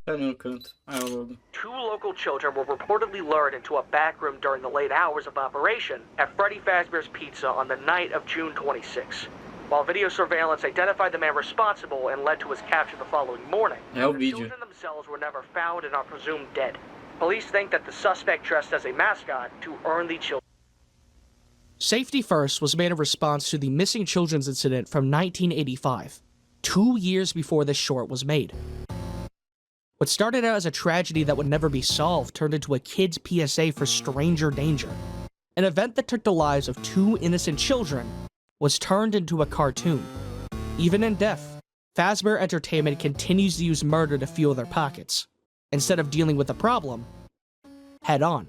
Tá no canto. Ah, é o logo. Two local children were reportedly lured into a back room during the late hours of operation at Freddy Fazbear's Pizza on the night of June 26. While video surveillance identified the man responsible and led to his capture the following morning, É o the vídeo. children themselves were never found and are presumed dead. Police think that the suspect dressed as a mascot to earn the children. Safety First was made in response to the missing children's incident from 1985, 2 years before this short was made. What started out as a tragedy that would never be solved turned into a kid's PSA for stranger danger. An event that took the lives of 2 innocent children was turned into a cartoon. Even in death, Fazbear Entertainment continues to use murder to fuel their pockets. instead of dealing with the problem head on.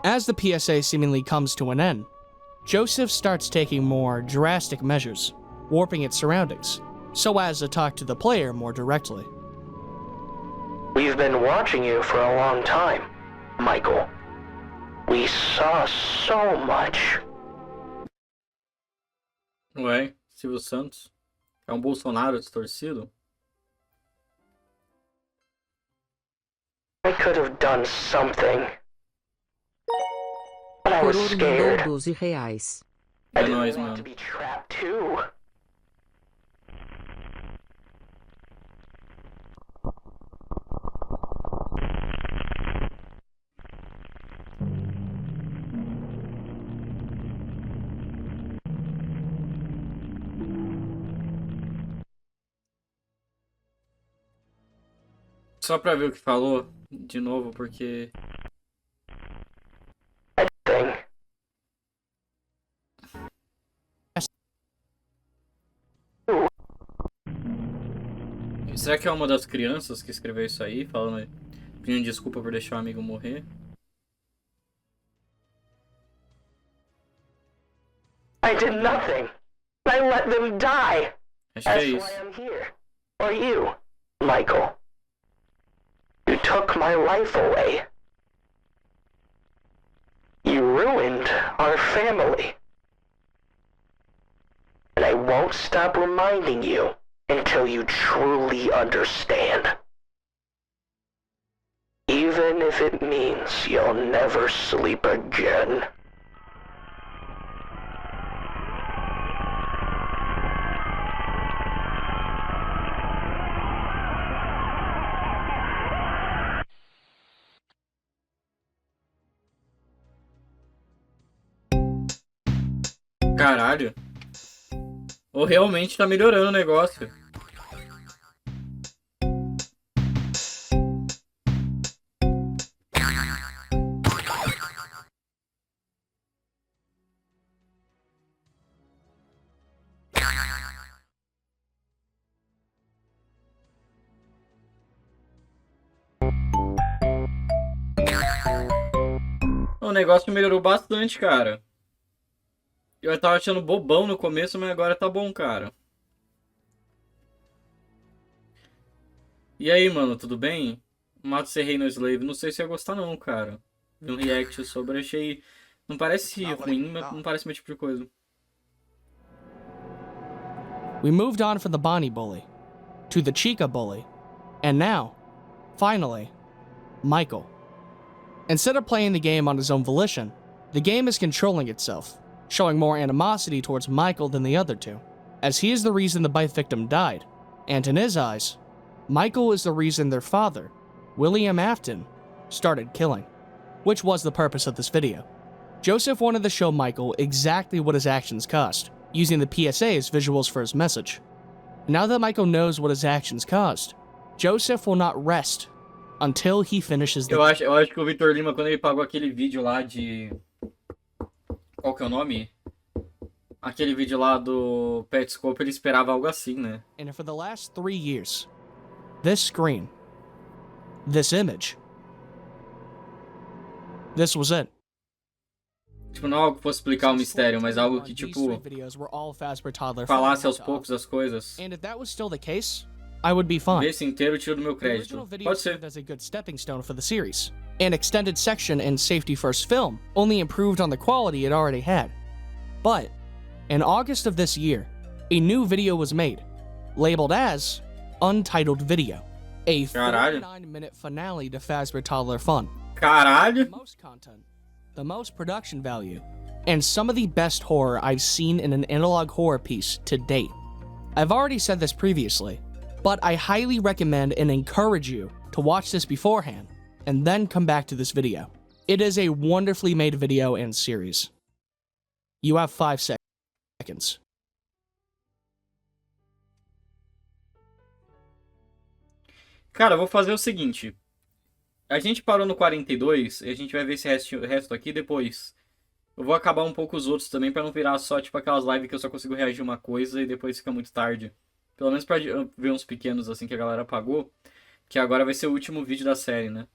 As the PSA seemingly comes to an end, Joseph starts taking more drastic measures, warping its surroundings, so as to talk to the player more directly. We've been watching you for a long time, Michael. We saw so much. Ué, Silvio Santos? É um Bolsonaro distorcido? I could have done something. But I was Cororo scared. mandou R$12. É nóis, To mano. be trapped too. Só pra ver o que falou de novo, porque... Thing. Será que é uma das crianças que escreveu isso aí, falando, pedindo desculpa por deixar o amigo morrer? I did nothing. I let them die. Acho que é That's isso. why I'm here. For you, Michael. You took my life away. You ruined our family. And I won't stop reminding you until you truly understand. Even if it means you'll never sleep again. Caralho. Ou realmente tá melhorando o negócio. O negócio melhorou bastante, cara. Eu tava achando bobão no começo, mas agora tá bom, cara. E aí, mano, tudo bem? Mato ser rei no Slave. Não sei se ia gostar não, cara. Vi um react sobre, achei... Não parece ruim, mas não parece meu tipo de coisa. We moved on from the Bonnie bully, to the Chica bully, and now, finally, Michael. Instead of playing the game on his own volition, the game is controlling itself, showing more animosity towards Michael than the other two, as he is the reason the bite victim died, and in his eyes, Michael is the reason their father, William Afton, started killing, which was the purpose of this video. Joseph wanted to show Michael exactly what his actions caused, using the PSA as visuals for his message. Now that Michael knows what his actions caused, Joseph will not rest until he finishes the... Eu acho que o Vitor Lima, quando ele pagou aquele vídeo lá de... Qual que é o nome? Aquele vídeo lá do Petscope, ele esperava algo assim, né? And for the last 3 years, this screen, this image, this was it. Tipo, não algo que fosse explicar o mistério, mas algo que, tipo, falasse aos poucos as coisas. And if that was still the case, I would be fine. Esse inteiro tiro do meu crédito. Pode ser. As a good stepping stone for the series. An extended section in Safety First Film only improved on the quality it already had. But, in August of this year, a new video was made, labeled as Untitled Video. A 49-minute finale to Fazbear Toddler Fun. Caralho! The most content, the most production value, and some of the best horror I've seen in an analog horror piece to date. I've already said this previously, but I highly recommend and encourage you to watch this beforehand, and then come back to this video. It is a wonderfully made video and series. You have 5 seconds. Cara, eu vou fazer o seguinte. A gente parou no 42 e a gente vai ver esse resto aqui depois. Eu vou acabar um pouco os outros também pra não virar só tipo aquelas lives que eu só consigo reagir uma coisa e depois fica muito tarde. Pelo menos pra ver uns pequenos assim que a galera apagou. Que agora vai ser o último vídeo da série, né?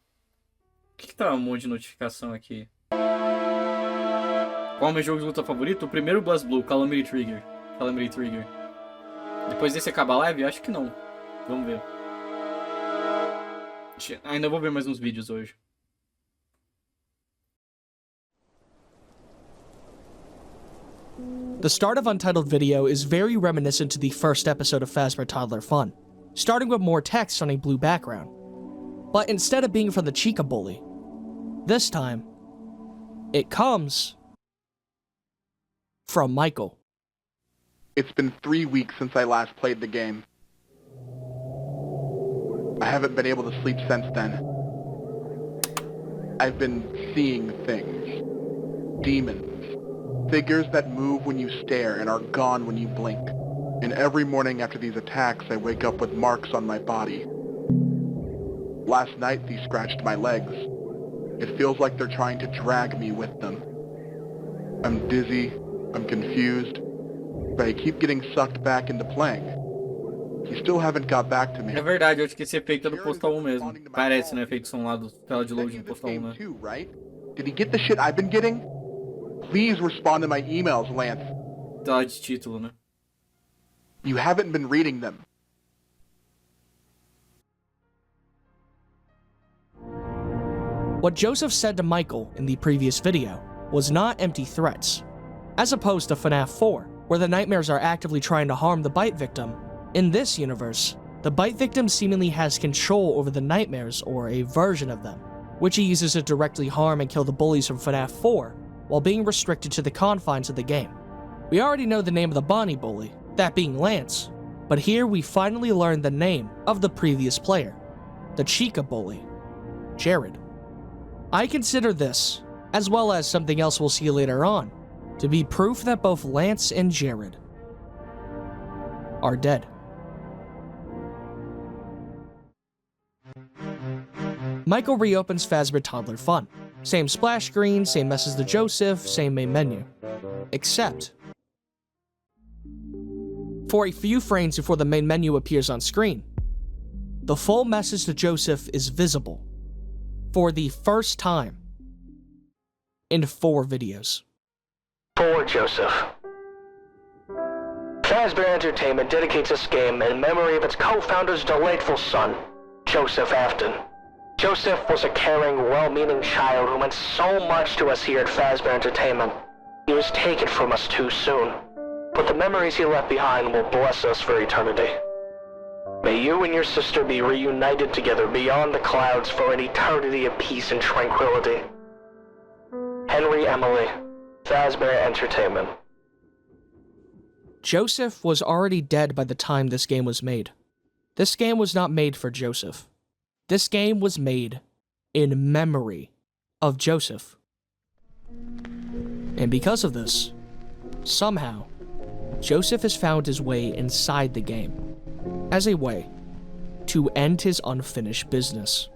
O que tá um monte de notificação aqui? Qual é o meu jogo de luta favorito? O primeiro BlazBlue, Calamity Trigger. Calamity Trigger. Depois desse acaba a live? Acho que não. Vamos ver. Ainda vou ver mais uns vídeos hoje. The start of Untitled Video is very reminiscent to the first episode of Fazbear Toddler Fun, starting with more text on a blue background. But instead of being from the Chica Bully, this time, it comes from Michael. It's been 3 weeks since I last played the game. I haven't been able to sleep since then. I've been seeing things. Demons. Figures that move when you stare and are gone when you blink. And every morning after these attacks, I wake up with marks on my body. Last night, these scratched my legs. It feels like they're trying to drag me with them. I'm dizzy, I'm confused, but I keep getting sucked back into playing. You still haven't got back to me. É verdade, eu acho que esse efeito é do Postal 1 mesmo. Parece, né? Efeito som lá do tela de load do Postal 1, né? Too, right? Did he get the shit I've been getting? Please respond to my emails, Lance. Tela de título, né? You haven't been reading them. What Joseph said to Michael in the previous video was not empty threats. As opposed to Fnaf 4, where the nightmares are actively trying to harm the bite victim, in this universe, the bite victim seemingly has control over the nightmares, or a version of them, which he uses to directly harm and kill the bullies from Fnaf 4, while being restricted to the confines of the game. We already know the name of the Bonnie bully, that being Lance, but here we finally learn the name of the previous player, the Chica bully, Jared. I consider this, as well as something else we'll see later on, to be proof that both Lance and Jared are dead. Michael reopens Fazbear Toddler Fun. Same splash screen, same message to Joseph, same main menu. Except for a few frames before the main menu appears on screen, the full message to Joseph is visible for the first time in 4 videos. For Joseph. Fazbear Entertainment dedicates this game in memory of its co-founder's delightful son, Joseph Afton. Joseph was a caring, well-meaning child who meant so much to us here at Fazbear Entertainment. He was taken from us too soon, but the memories he left behind will bless us for eternity. May you and your sister be reunited together beyond the clouds for an eternity of peace and tranquility. Henry Emily, Fazbear Entertainment. Joseph was already dead by the time this game was made. This game was not made for Joseph. This game was made in memory of Joseph. And because of this, somehow, Joseph has found his way inside the game, as a way to end his unfinished business.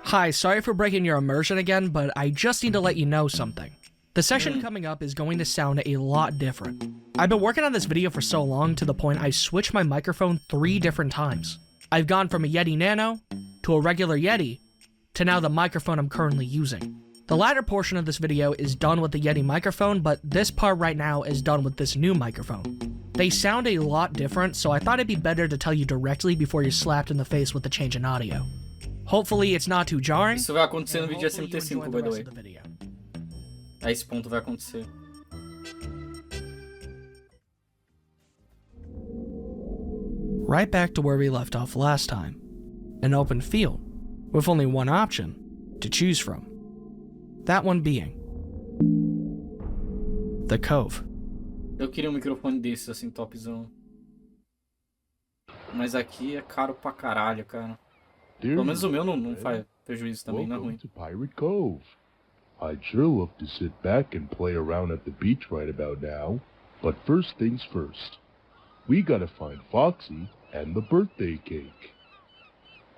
Hi, sorry for breaking your immersion again, but I just need to let you know something. The session coming up is going to sound a lot different. I've been working on this video for so long to the point I switched my microphone 3 different times. I've gone from a Yeti Nano, to a regular Yeti, to now the microphone I'm currently using. The latter portion of this video is done with the Yeti microphone, but this part right now is done with this new microphone. They sound a lot different, so I thought it'd be better to tell you directly before you're slapped in the face with the change in audio. Hopefully it's not too jarring. Isso vai acontecer no vídeo SMT5, by the way. A esse ponto vai acontecer. Right back to where we left off last time. An open field, with only one option to choose from. That one being the Cove. Eu queria um microfone desses, assim, topzão. Mas aqui é caro pra caralho, cara. Pelo menos o meu não faz prejuízo também, não é ruim. To Pirate Cove. I'd sure love to sit back and play around at the beach right about now. But first things first. We gotta find Foxy and the birthday cake.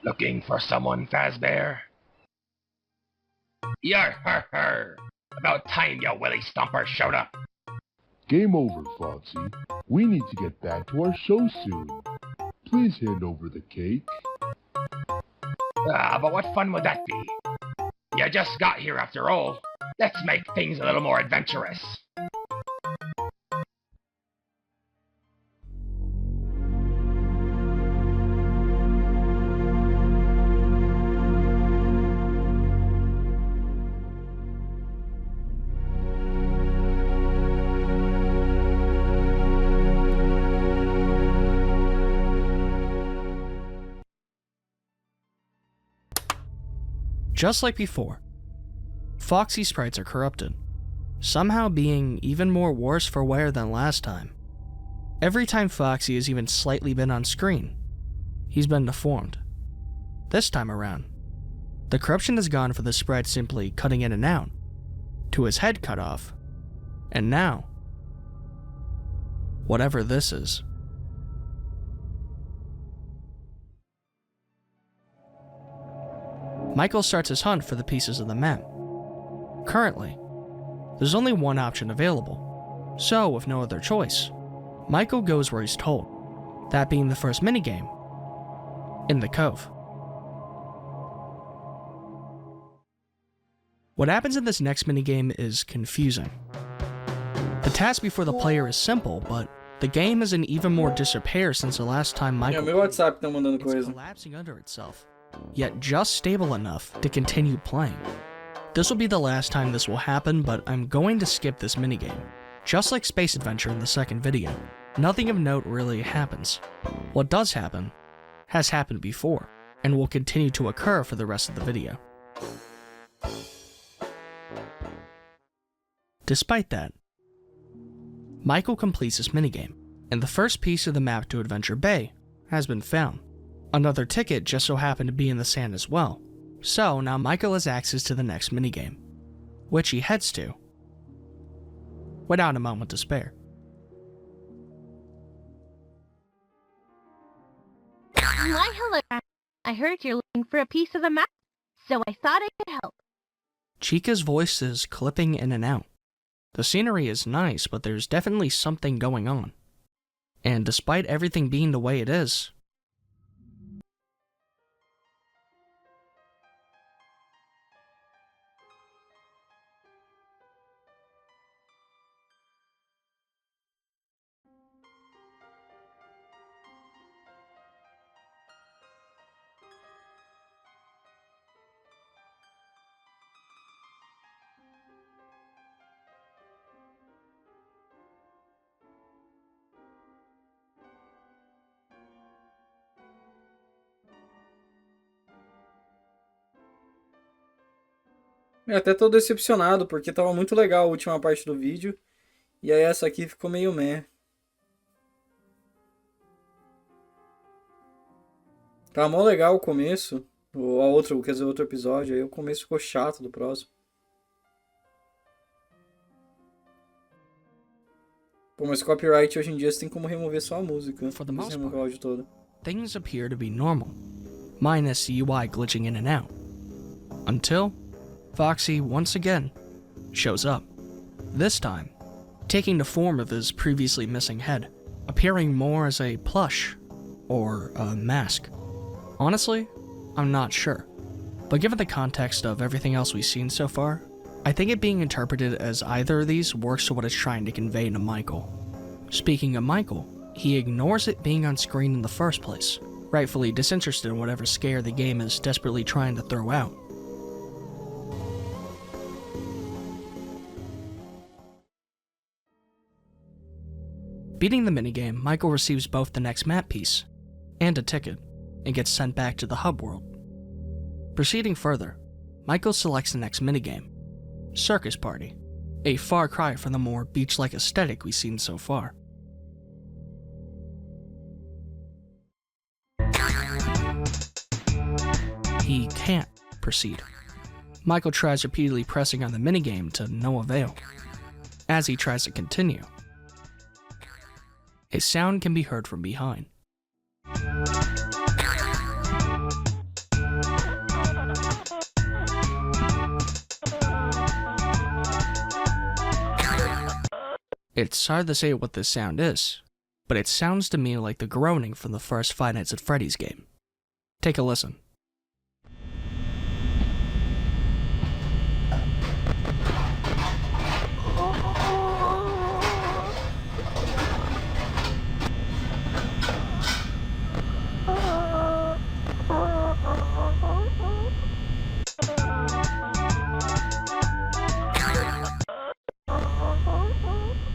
Looking for someone, Fazbear? Yar, har, har. About time you Willy Stomper showed up. Game over, Foxy. We need to get back to our show soon. Please hand over the cake. But what fun would that be? You just got here after all. Let's make things a little more adventurous. Just like before, Foxy's sprites are corrupted, somehow being even more worse for wear than last time. Every time Foxy has even slightly been on screen, he's been deformed. This time around, the corruption has gone for the sprite simply cutting in and out, to his head cut off, and now, whatever this is. Michael starts his hunt for the pieces of the map. Currently, there's only one option available, so with no other choice, Michael goes where he's told, that being the first minigame, in the Cove. What happens in this next minigame is confusing. The task before the player is simple, but the game is in even more disrepair since the last time Michael meu WhatsApp tá mandando it's coisa. collapsing under itself, yet just stable enough to continue playing. This will be the last time this will happen, but I'm going to skip this minigame. Just like Space Adventure in the second video, nothing of note really happens. What does happen has happened before, and will continue to occur for the rest of the video. Despite that, Michael completes this minigame, and the first piece of the map to Adventure Bay has been found. Another ticket just so happened to be in the sand as well, so now Michael has access to the next minigame, which he heads to, without a moment to spare. Why, hello. I heard you're looking for a piece of the map, so I thought I could help. Chica's voice is clipping in and out. The scenery is nice, but there's definitely something going on. And despite everything being the way it is, Eu até tô decepcionado, porque tava muito legal a última parte do vídeo. E aí essa aqui ficou meio meh. Tava mó legal o começo. Ou a outra, quer dizer, outro episódio. Aí o começo ficou chato do próximo. Pô, mas copyright hoje em dia você tem como remover só a música. For the Não most remover o áudio todo. things appear to be normal, minus the UI glitching in and out. Until Foxy once again shows up. This time, taking the form of his previously missing head, appearing more as a plush or a mask. Honestly, I'm not sure, but given the context of everything else we've seen so far, I think it being interpreted as either of these works to what it's trying to convey to Michael. Speaking of Michael, he ignores it being on screen in the first place, rightfully disinterested in whatever scare the game is desperately trying to throw out. Beating the minigame, Michael receives both the next map piece and a ticket, and gets sent back to the hub world. Proceeding further, Michael selects the next minigame, Circus Party, a far cry from the more beach-like aesthetic we've seen so far. He can't proceed. Michael tries repeatedly pressing on the minigame to no avail. As he tries to continue, a sound can be heard from behind. It's hard to say what this sound is, but it sounds to me like the groaning from the first Five Nights at Freddy's game. Take a listen.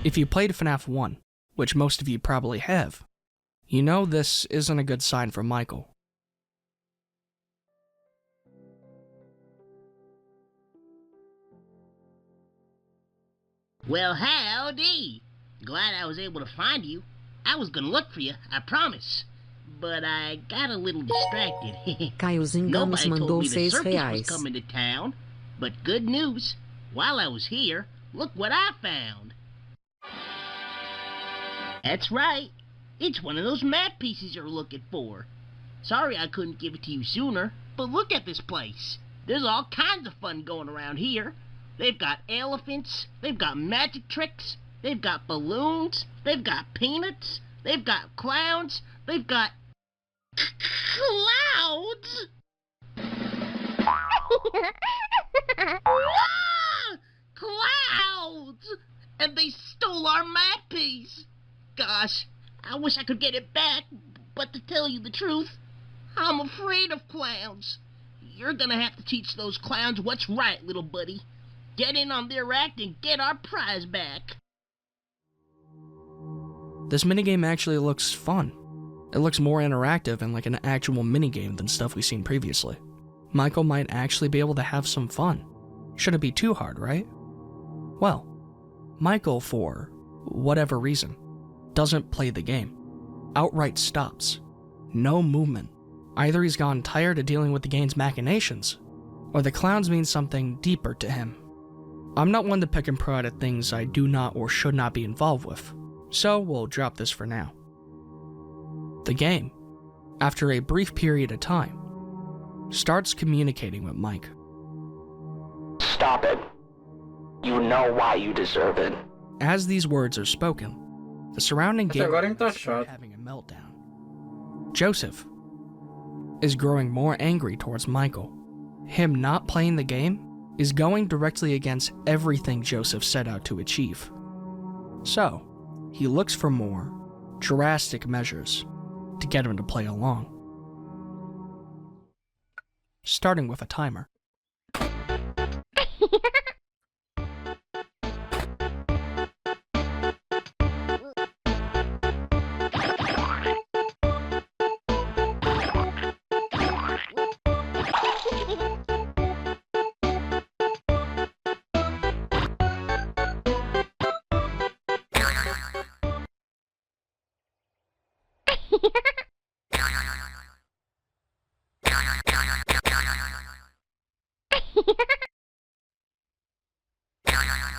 If you played Fnaf 1, which most of you probably have, you know this isn't a good sign for Michael. Well, howdy! Glad I was able to find you. I was gonna look for you, I promise. But I got a little distracted. Caio Zingamos Nobody mandou told me the circus was R$6. coming to town. But good news. While I was here, look what I found. That's right. It's one of those map pieces you're looking for. Sorry I couldn't give it to you sooner, but look at this place. There's all kinds of fun going around here. They've got elephants, they've got magic tricks, they've got balloons, they've got peanuts, they've got clowns, they've got... clouds? Ah! Clouds! And they stole our map piece. Gosh, I wish I could get it back, but to tell you the truth, I'm afraid of clowns. You're gonna have to teach those clowns what's right, little buddy. Get in on their act and get our prize back. This minigame actually looks fun. It looks more interactive and like an actual minigame than stuff we've seen previously. Michael might actually be able to have some fun. Shouldn't be too hard, right? Well, Michael, for whatever reason, doesn't play the game. Outright stops. No movement. Either he's gone tired of dealing with the game's machinations, or the clowns mean something deeper to him. I'm not one to pick and prod at things I do not or should not be involved with, so we'll drop this for now. The game, after a brief period of time, starts communicating with Mike. Stop it. You know why you deserve it. As these words are spoken, the surrounding game is chato. having a meltdown. Joseph is growing more angry towards Michael. Him not playing the game is going directly against everything Joseph set out to achieve. So, he looks for more drastic measures to get him to play along. Starting with a timer.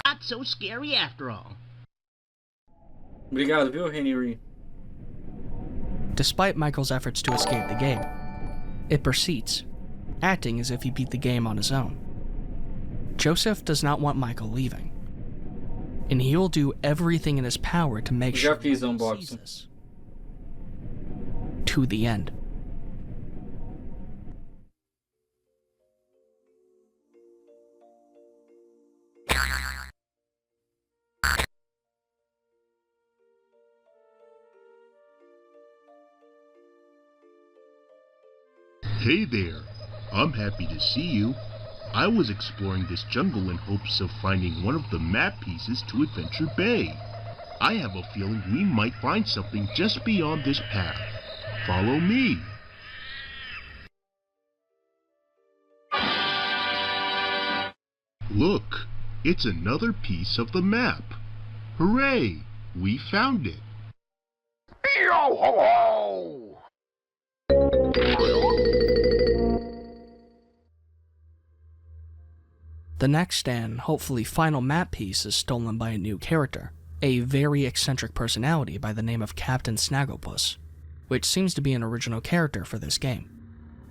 Not so scary after all. Obrigado, viu, Henry? Despite Michael's efforts to escape the game, it proceeds, acting as if he beat the game on his own. Joseph does not want Michael leaving, and he will do everything in his power to make sure he sees this to the end. Hey there, I'm happy to see you. I was exploring this jungle in hopes of finding one of the map pieces to Adventure Bay. I have a feeling we might find something just beyond this path. Follow me. Look, it's another piece of the map. Hooray, we found it. Yo-ho-ho! The next and hopefully final map piece is stolen by a new character, a very eccentric personality by the name of Captain Snagglepuss, which seems to be an original character for this game.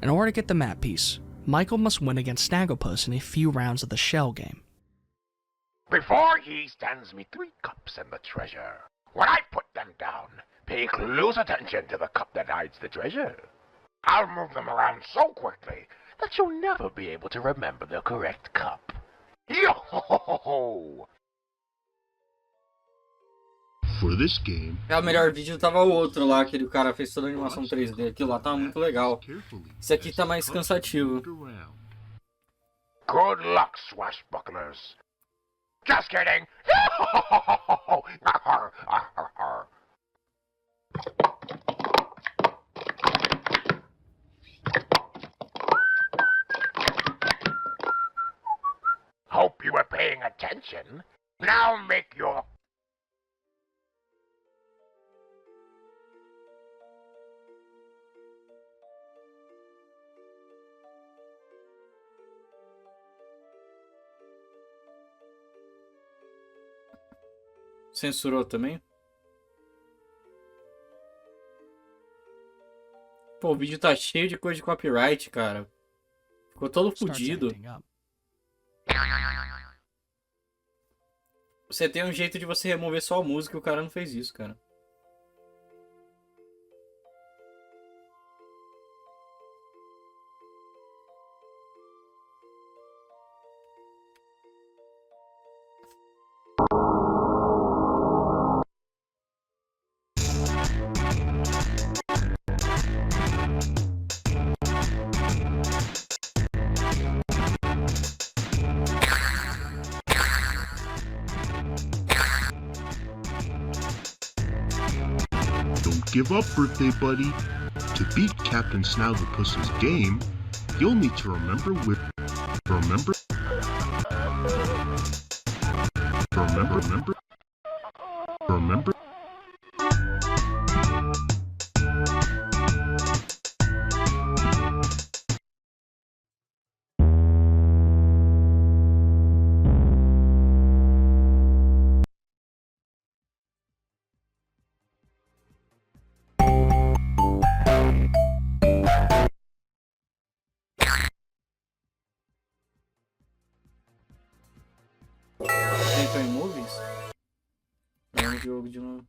In order to get the map piece, Michael must win against Snagglepuss in a few rounds of the shell game. Before ye stands me 3 cups and the treasure. When I put them down, pay close attention to the cup that hides the treasure. I'll move them around so quickly that you'll never be able to remember the correct cup. Yo-ho-ho-ho-ho! For this game, O melhor vídeo tava o outro lá, que o cara fez toda a animação 3D. Aquilo lá tava muito legal. Esse aqui tá mais cansativo. Good luck, swashbucklers. Just kidding. Hope you were paying attention. Now make your... Censurou também? Pô, o vídeo tá cheio de coisa de copyright, cara. Ficou todo fodido. Você tem um jeito de você remover só a música e o cara não fez isso, cara. give up, birthday buddy. To beat Captain Snagglepuss's game, you'll need to remember Entrou em movies? É um jogo de novo.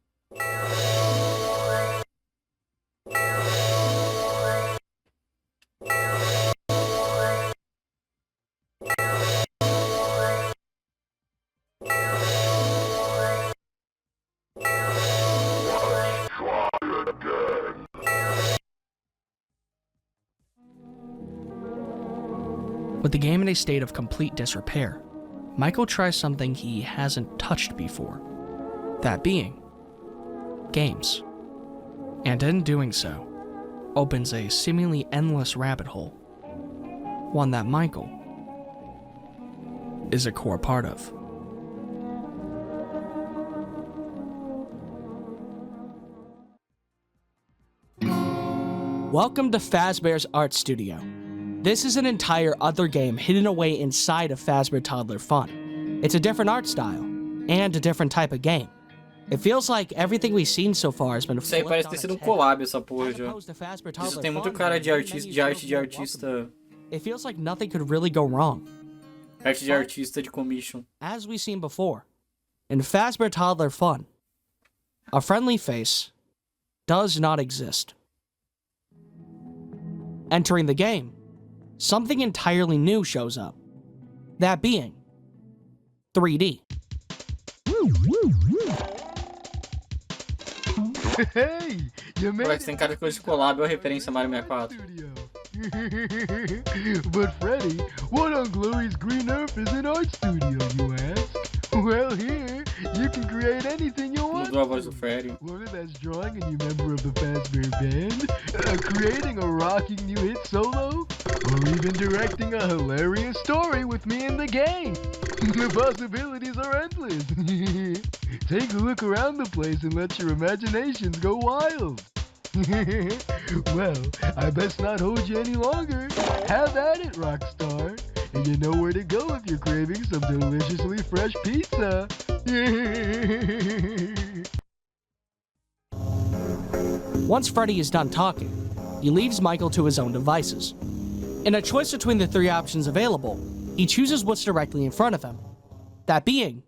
With the game in a state of complete disrepair, Michael tries something he hasn't touched before, that being games. And in doing so, opens a seemingly endless rabbit hole, one that Michael is a core part of. Welcome to Fazbear's Art Studio. This is an entire other game hidden away inside of Fazbear Toddler Fun. It's a different art style, and a different type of game. It feels like everything we've seen so far has been Isso aí parece ter sido um collab, essa porra já. Isso tem muito cara de artista, de arte de artista. It feels like nothing could really go wrong. Arte de artista de commission. As we've seen before, in Fazbear Toddler Fun, a friendly face does not exist. Entering the game, something entirely new shows up. That being 3D. Hey, you made Parece que tem cara de coisa de collab ou referência a Mario 64. But Freddy, what on Glory's green earth is an art studio, you ask? Well, here, you can create anything you want. Mudou a voz do Freddy. Whether that's drawing a new member of the Fazbear Band, creating a rocking new hit solo, or even directing a hilarious story with me and the gang. The possibilities are endless. Take a look around the place and let your imaginations go wild. Well, I best not hold you any longer. Have at it, Rockstar. And you know where to go if you're craving some deliciously fresh pizza. Once Freddy is done talking, he leaves Michael to his own devices. In a choice between the 3 options available, he chooses what's directly in front of him, that being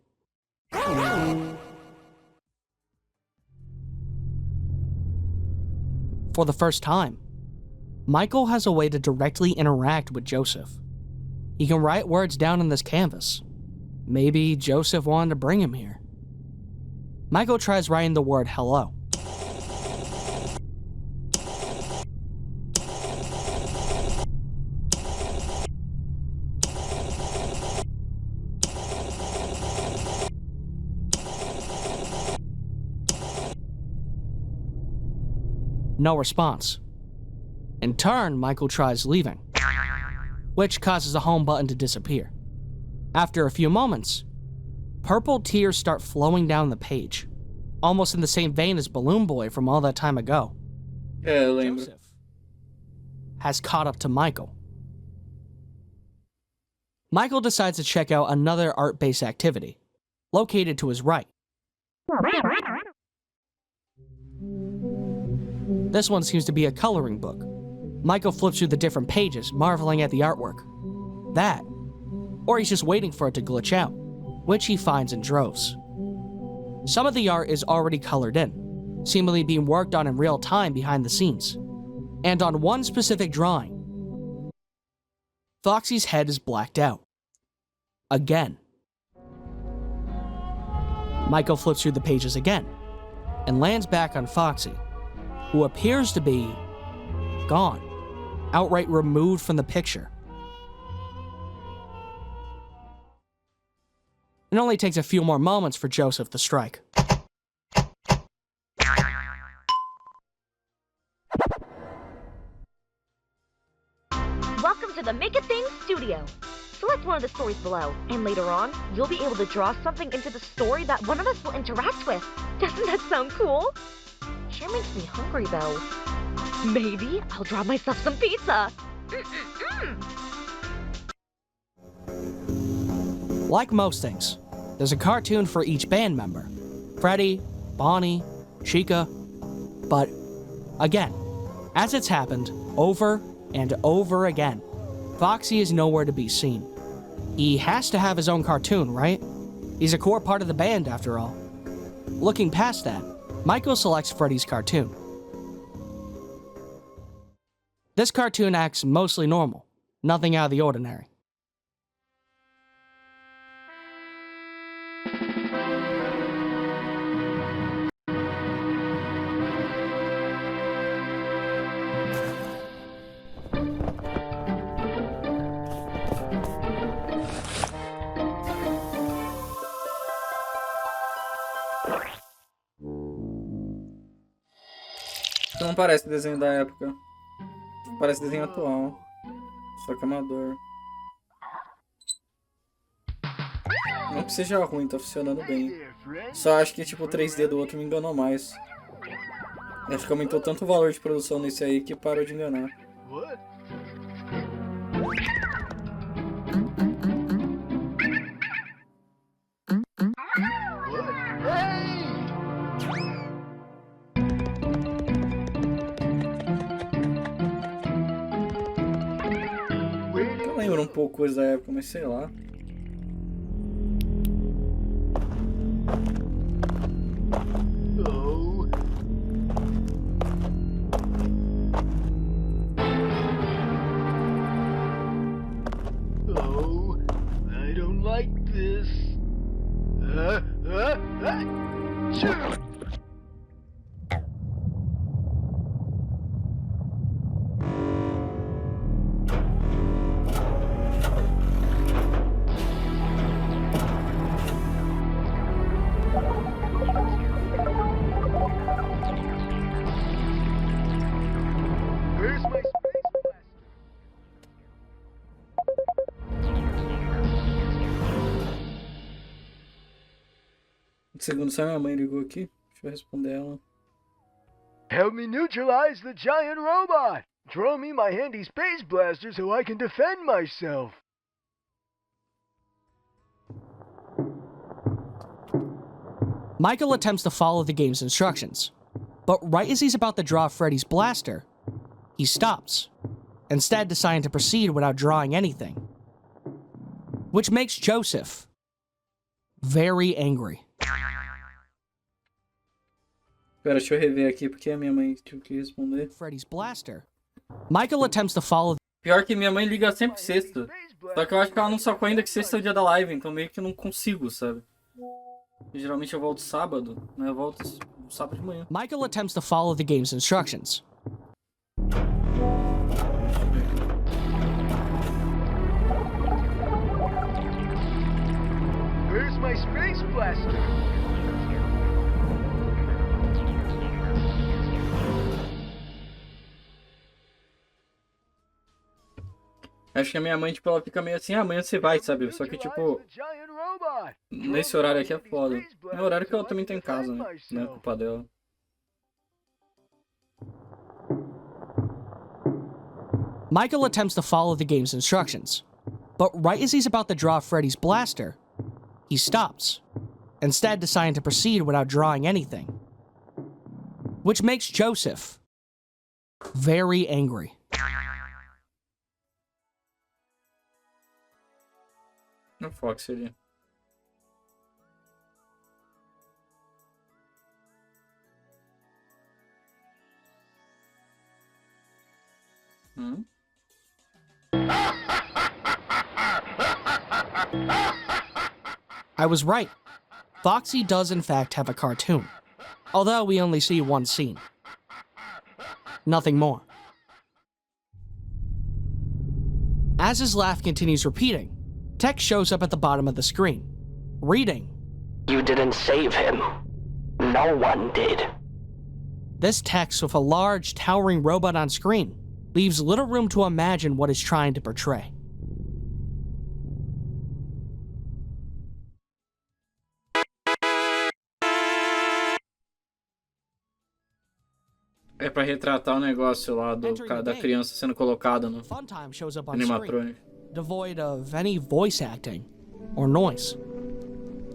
For the first time, Michael has a way to directly interact with Joseph. He can write words down on this canvas. Maybe Joseph wanted to bring him here. Michael tries writing the word hello. No response. In turn, Michael tries leaving, which causes the home button to disappear. After a few moments, purple tears start flowing down the page, almost in the same vein as Balloon Boy from all that time ago. Joseph has caught up to Michael. Michael decides to check out another art-based activity, located to his right. This one seems to be a coloring book. Michael flips through the different pages, marveling at the artwork. That, or he's just waiting for it to glitch out, which he finds in droves. Some of the art is already colored in, seemingly being worked on in real time behind the scenes. And on one specific drawing, Foxy's head is blacked out. Again. Michael flips through the pages again, and lands back on Foxy, who appears to be gone, outright removed from the picture. It only takes a few more moments for Joseph to strike. Welcome to the Make a Thing studio. Select one of the stories below, and later on, you'll be able to draw something into the story that one of us will interact with. Doesn't that sound cool? Sure makes me hungry, though. Maybe I'll draw myself some pizza. Like most things, there's a cartoon for each band member. Freddy, Bonnie, Chica. But, again, as it's happened over and over again, Foxy is nowhere to be seen. He has to have his own cartoon, right? He's a core part of the band, after all. Looking past that, Michael selects Freddy's cartoon. This cartoon acts mostly normal, nothing out of the ordinary. Não parece desenho da época. Parece desenho atual. Só que amador. Não que seja ruim, tá funcionando bem. Só acho que tipo o 3D do outro me enganou mais. Acho que aumentou tanto o valor de produção nesse aí que parou de enganar. Lembra um pouco coisa da época, mas sei lá. Oh, I don't like this. Sure. Segundo só minha mãe ligou aqui. Deixa eu responder ela. Help me neutralize the giant robot! Throw me my handy space blaster so I can defend myself! Michael attempts to follow the game's instructions, but right as he's about to draw Freddy's blaster, he stops, instead deciding to proceed without drawing anything. Which makes Joseph very angry. Pera, deixa eu rever aqui, porque a minha mãe tive que responder. Freddy's blaster. Michael attempts to follow. Pior que minha mãe liga sempre sexta. Só que eu acho que ela não sacou ainda que sexta é o dia da live, então meio que eu não consigo, sabe? E geralmente eu volto sábado, né? Eu volto sábado de manhã. Michael attempts to follow the game's instructions. Where's my space blaster? Acho que a minha mãe, tipo, ela fica meio assim, amanhã você vai, sabe? Só que, tipo, nesse horário aqui é foda. É o horário que ela também tá em casa, né? Não é culpa dela. Michael attempts to follow the game's instructions. But right as he's about to draw Freddy's blaster, he stops, instead deciding to proceed without drawing anything. Which makes Joseph very angry. No Fox seria. I was right. Foxy does in fact have a cartoon, although we only see one scene. Nothing more. As his laugh continues repeating, text shows up at the bottom of the screen, reading, "You didn't save him. No one did." This text with a large, towering robot on screen leaves little room to imagine what it's trying to portray. É pra retratar o negócio lá da criança sendo colocada no Funtime shows up on animatrônico. screen, devoid of any voice acting or noise.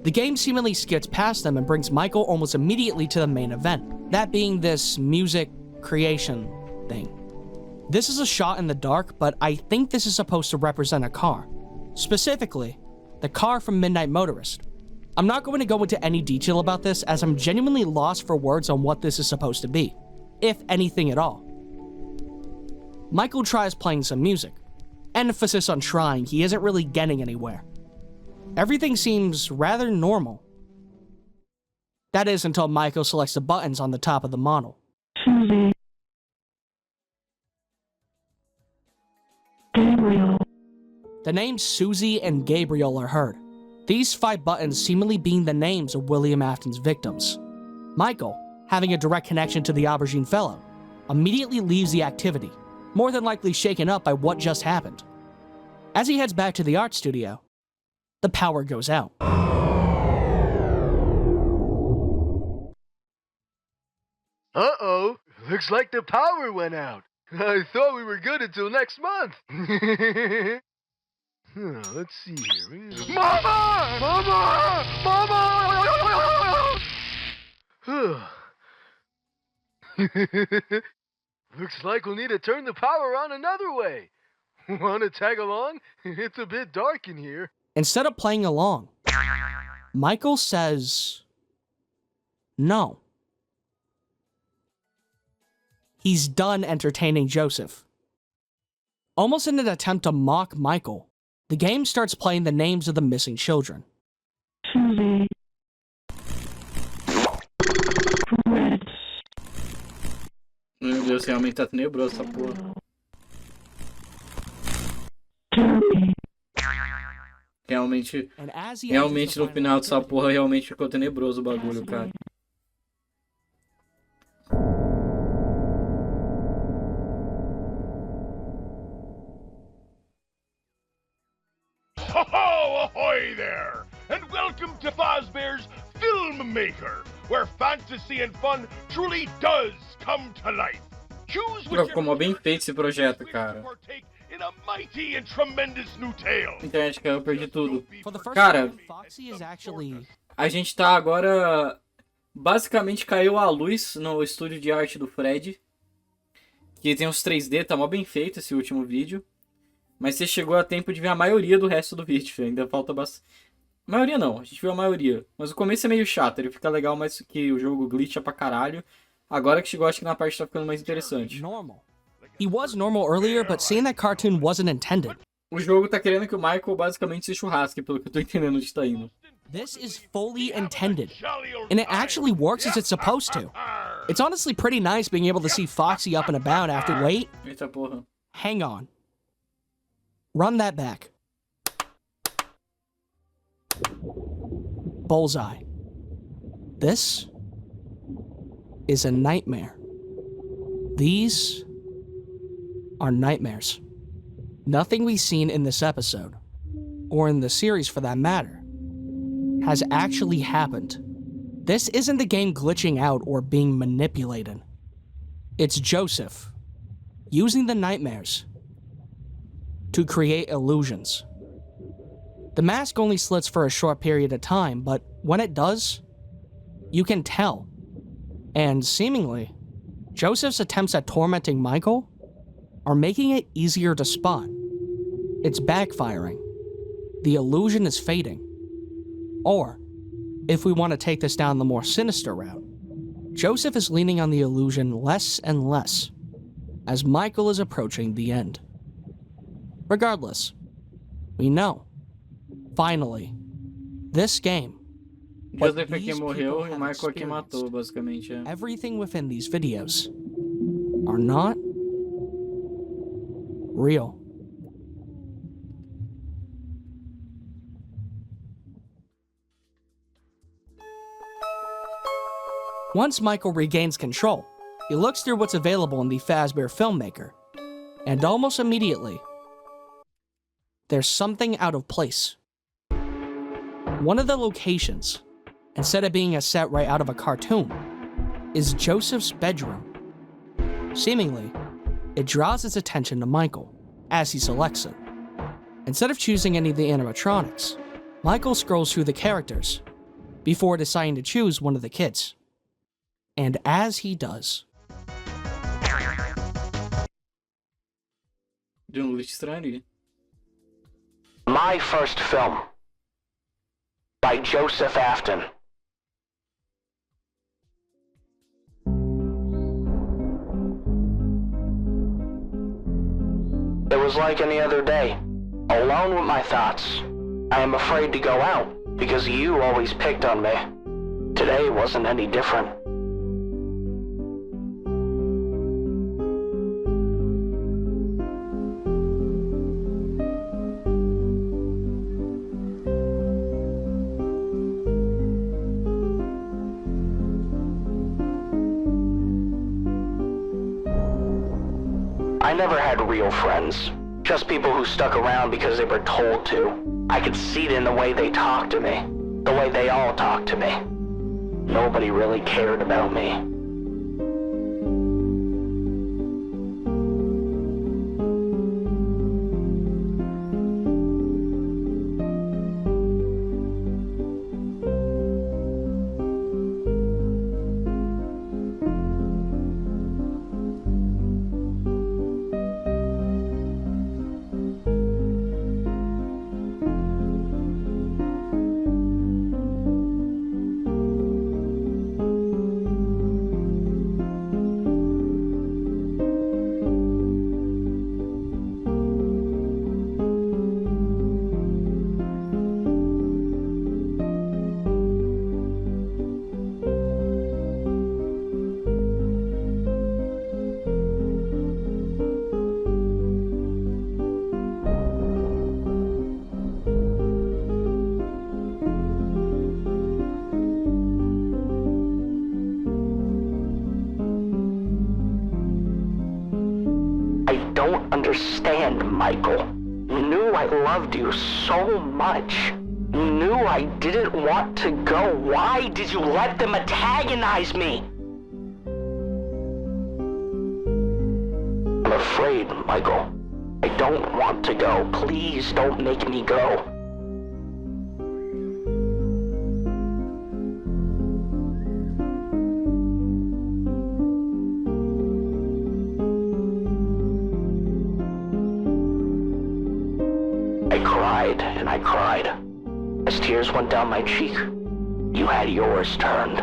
The game seemingly skips past them and brings Michael almost immediately to the main event, that being this music creation thing. This is a shot in the dark, but I think this is supposed to represent a car. Specifically, the car from Midnight Motorist. I'm not going to go into any detail about this, as I'm genuinely lost for words on what this is supposed to be, if anything at all. Michael tries playing some music. Emphasis on trying, he isn't really getting anywhere. Everything seems rather normal. That is until Michael selects the buttons on the top of the model. Gabriel. The names Susie and Gabriel are heard, these 5 buttons seemingly being the names of William Afton's victims. Michael, having a direct connection to the aubergine fellow, immediately leaves the activity, more than likely shaken up by what just happened. As he heads back to the art studio, the power goes out. Uh-oh, looks like the power went out. I thought we were good until next month. Let's see here. Mama! Mama! Mama! Looks like we'll need to turn the power on another way. Want to tag along? It's a bit dark in here. Instead of playing along, Michael says no. He's done entertaining Joseph. Almost in an attempt to mock Michael, the game starts playing the names of the missing children. Susie. Fred. Meu Deus, realmente tá tenebroso essa porra. Realmente no final dessa porra realmente ficou tenebroso o bagulho, cara. Ho-ho! Ahoy there! And welcome to Fazbear's Filmmaker, where fantasy and fun truly does come to life. Choose Ficou mó bem feito esse projeto, cara. in a mighty and tremendous new tale. Internet caiu, eu perdi tudo. Cara, a gente tá agora... Basicamente caiu a luz no estúdio de arte do Fred. Que tem uns 3D, tá mó bem feito esse último vídeo. Mas você chegou a tempo de ver a maioria do resto do vídeo, ainda falta bastante. maioria não, a gente viu a maioria. Mas o começo é meio chato, ele fica legal, mas que o jogo glitcha pra caralho. Agora que chegou, acho que na parte tá ficando mais interessante. Normal. He was normal earlier, but seeing that cartoon wasn't intended. O jogo tá querendo que o Michael basicamente se churrasque, pelo que eu tô entendendo onde tá indo. This is fully intended, and it actually works as it's supposed to. It's honestly pretty nice being able to see Foxy up and about after. Wait. Eita porra. Hang on. Run that back. Bullseye. This is a nightmare. These are nightmares. Nothing we've seen in this episode, or in the series for that matter, has actually happened. This isn't the game glitching out or being manipulated. It's Joseph using the nightmares to create illusions. The mask only slits for a short period of time, but when it does, you can tell. And seemingly, Joseph's attempts at tormenting Michael are making it easier to spot. It's backfiring. The illusion is fading. Or, if we want to take this down the more sinister route, Joseph is leaning on the illusion less and less as Michael is approaching the end. Regardless, we know, finally, this game, Joseph aqui morreu e o Michael aqui matou, basicamente. É. Everything within these videos are not real. Once Michael regains control, he looks through what's available in the Fazbear Filmmaker, and almost immediately, there's something out of place. One of the locations, instead of being a set right out of a cartoon, is Joseph's bedroom. Seemingly, it draws its attention to Michael as he selects it. Instead of choosing any of the animatronics, Michael scrolls through the characters before deciding to choose one of the kids. And as he does, Deu um glitch estranho ali. My First Film by Joseph Afton. It was like any other day, alone with my thoughts. I am afraid to go out because you always picked on me. Today wasn't any different. I never had real friends, just people who stuck around because they were told to. I could see it in the way they talked to me, the way they all talked to me. Nobody really cared about me. Understand, Michael. You knew I loved you so much. You knew I didn't want to go. Why did you let them antagonize me? I'm afraid, Michael. I don't want to go. Please don't make me go. tears went down my cheek. You had yours turned.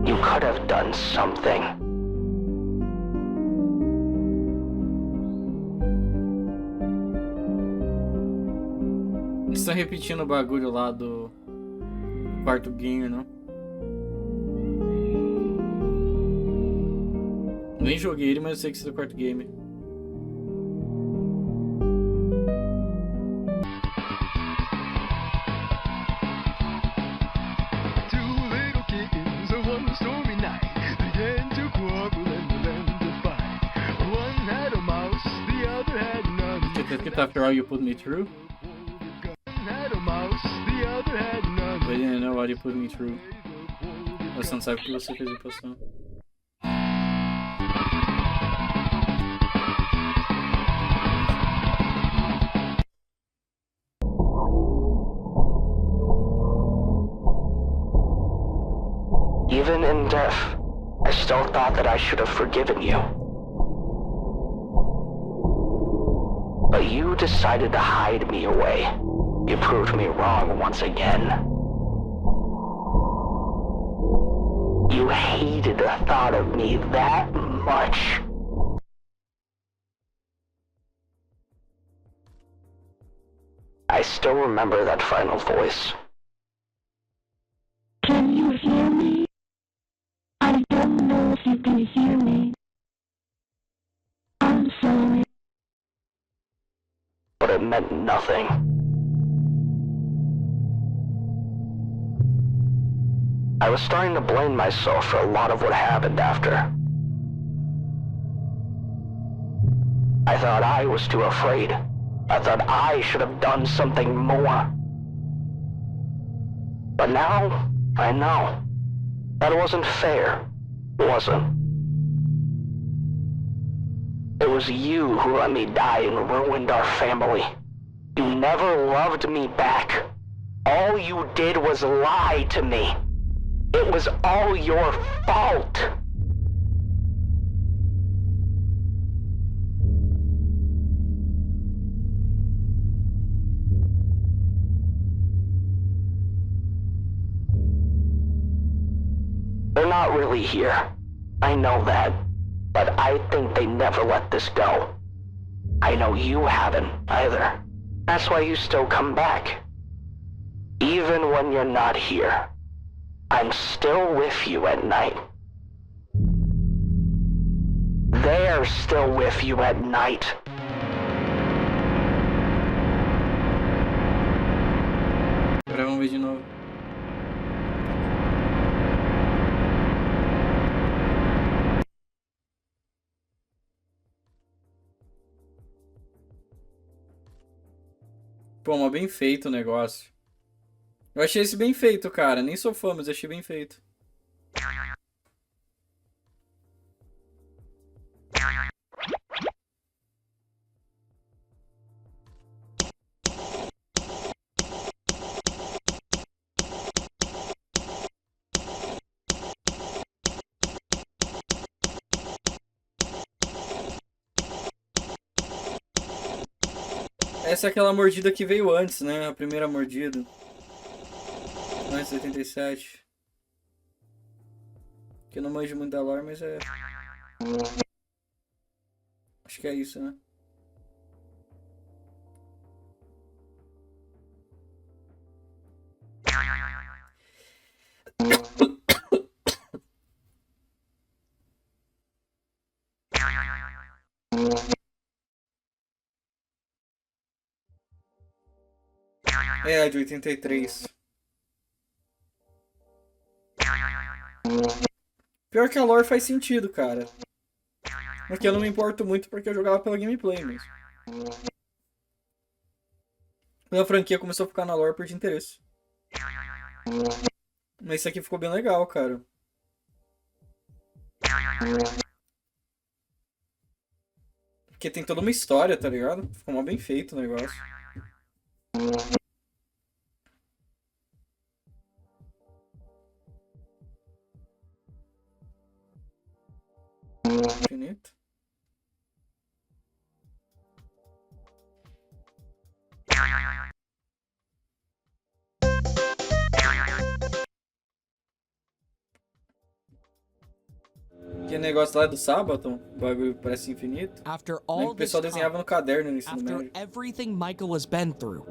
You could have done something. Eles estão repetindo o bagulho lá do quarto game, não? Nem joguei ele, mas eu sei que isso é do quarto game. After all you put me through, but I didn't know what you put me through. Você não sabe o que você fez me passar. Even in death, I still thought that I should have forgiven you. But you decided to hide me away. You proved me wrong once again. You hated the thought of me that much. I still remember that final voice. Can you hear me? I don't know if you can hear me. I'm sorry. But it meant nothing. I was starting to blame myself for a lot of what happened after. I thought I was too afraid. I thought I should have done something more. But now, I know. That wasn't fair. It wasn't. It was you who let me die and ruined our family. You never loved me back. All you did was lie to me. It was all your fault. They're not really here. I know that. But I think they never let this go. I know you haven't either. That's why you still come back. Even when you're not here, I'm still with you at night. They're still with you at night. Agora vamos ver de novo. Pô, mas bem feito o negócio. Eu achei esse bem feito, cara. Nem sou fã, mas achei bem feito. Essa é aquela mordida que veio antes, né? A primeira mordida. Antes de 87. Que eu não manjo muito da lore, mas é... Acho que é isso, né? É, de 83. Pior que a lore faz sentido, cara. Porque eu não me importo muito porque eu jogava pela gameplay mesmo. Quando a franquia começou a ficar na lore, eu perdi interesse. Mas isso aqui ficou bem legal, cara. Porque tem toda uma história, tá ligado? Ficou mal bem feito o negócio. Infinito. Que negócio lá do sábado, o bagulho parece infinito. After Né, all o pessoal this desenhava time, no caderno no ensino after médio. everything Michael has been through,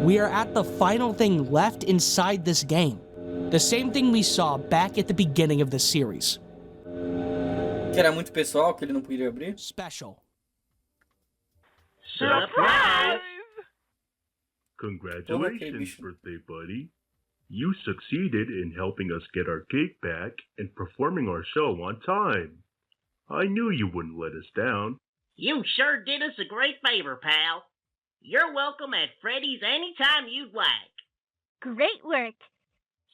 we are at the final thing left inside this game. The same thing we saw back at the beginning of the series. Que era muito pessoal, que ele não podia abrir. Special. Surprise! Congratulations, birthday buddy. You succeeded in helping us get our cake back and performing our show on time. I knew you wouldn't let us down. You sure did us a great favor, pal. You're welcome at Freddy's anytime you'd like. Great work.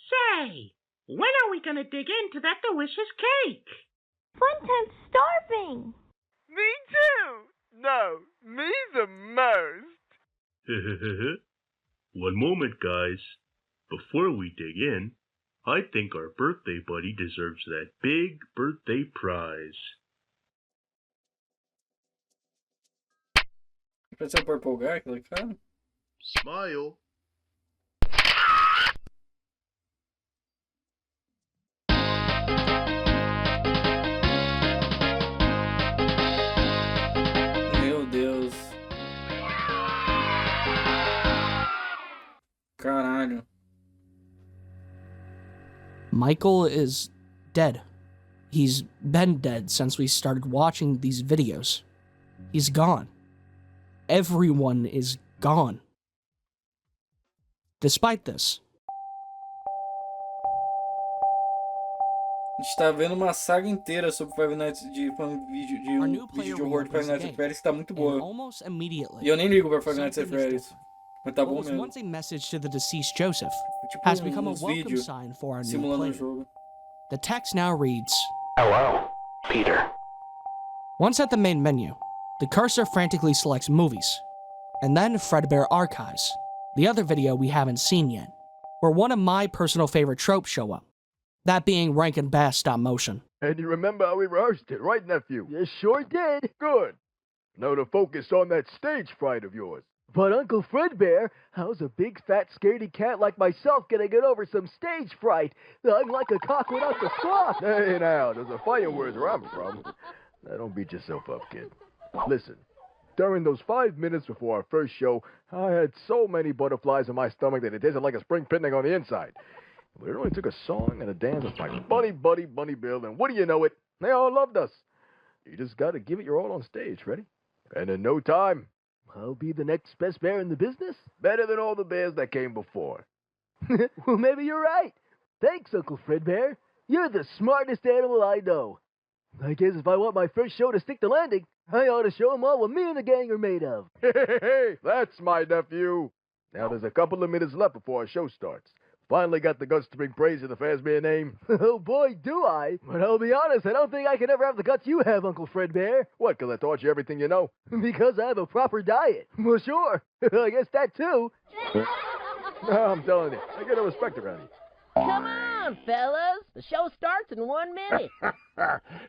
Say, when are we gonna dig into that delicious cake? Fun time's starving. Me too. No, me the most. One moment, guys. Before we dig in, I think our birthday buddy deserves that big birthday prize. Parece o Purple Guy, aquele cara. Smile. Meu Deus. Caralho. Michael is dead. He's been dead since we started watching these videos. He's gone. Everyone is gone. Despite this, A gente tá vendo uma saga inteira sobre Five Nights de um vídeo de horror de Five Nights at Freddy's que tá muito boa. almost immediately, E eu nem ligo pra Five Nights at something is Freddy's. Mas tá what bom was mesmo. once a message to the deceased Joseph Tipo has become a uns welcome vídeos sign for our new simulando player. o jogo. The text now reads, Hello, Peter. once at the main menu, the cursor frantically selects movies, and then Fredbear Archives, the other video we haven't seen yet, where one of my personal favorite tropes show up, that being Rankin Bass stop motion. And you remember how we rehearsed it, right, nephew? You sure did. Good. Now to focus on that stage fright of yours. But Uncle Fredbear, how's a big fat scaredy cat like myself gonna get over some stage fright? I'm like a cock without the cloth. Hey now, there's a fighting words where I'm from. Now don't beat yourself up, kid. Listen, during those 5 minutes before our first show, I had so many butterflies in my stomach that it tasted like a spring picnic on the inside. But it only took a song and a dance with my bunny buddy, Bunny Bill, and what do you know it? They all loved us. You just gotta give it your all on stage, ready? And in no time, I'll be the next best bear in the business? better than all the bears that came before. Well, maybe you're right. Thanks, Uncle Fredbear. You're the smartest animal I know. I guess if I want my first show to stick the landing, I ought to show them all what me and the gang are made of. Hey, that's my nephew. Now there's a couple of minutes left before our show starts. Finally got the guts to bring praise to the Fazbear name. Oh boy, do I. But I'll be honest, I don't think I could ever have the guts you have, Uncle Fredbear. What, 'cause I taught you everything you know? Because I have a proper diet. Well, sure. I guess that too. No, I'm telling you, I get a respect around here. Come on, fellas. The show starts in 1 minute.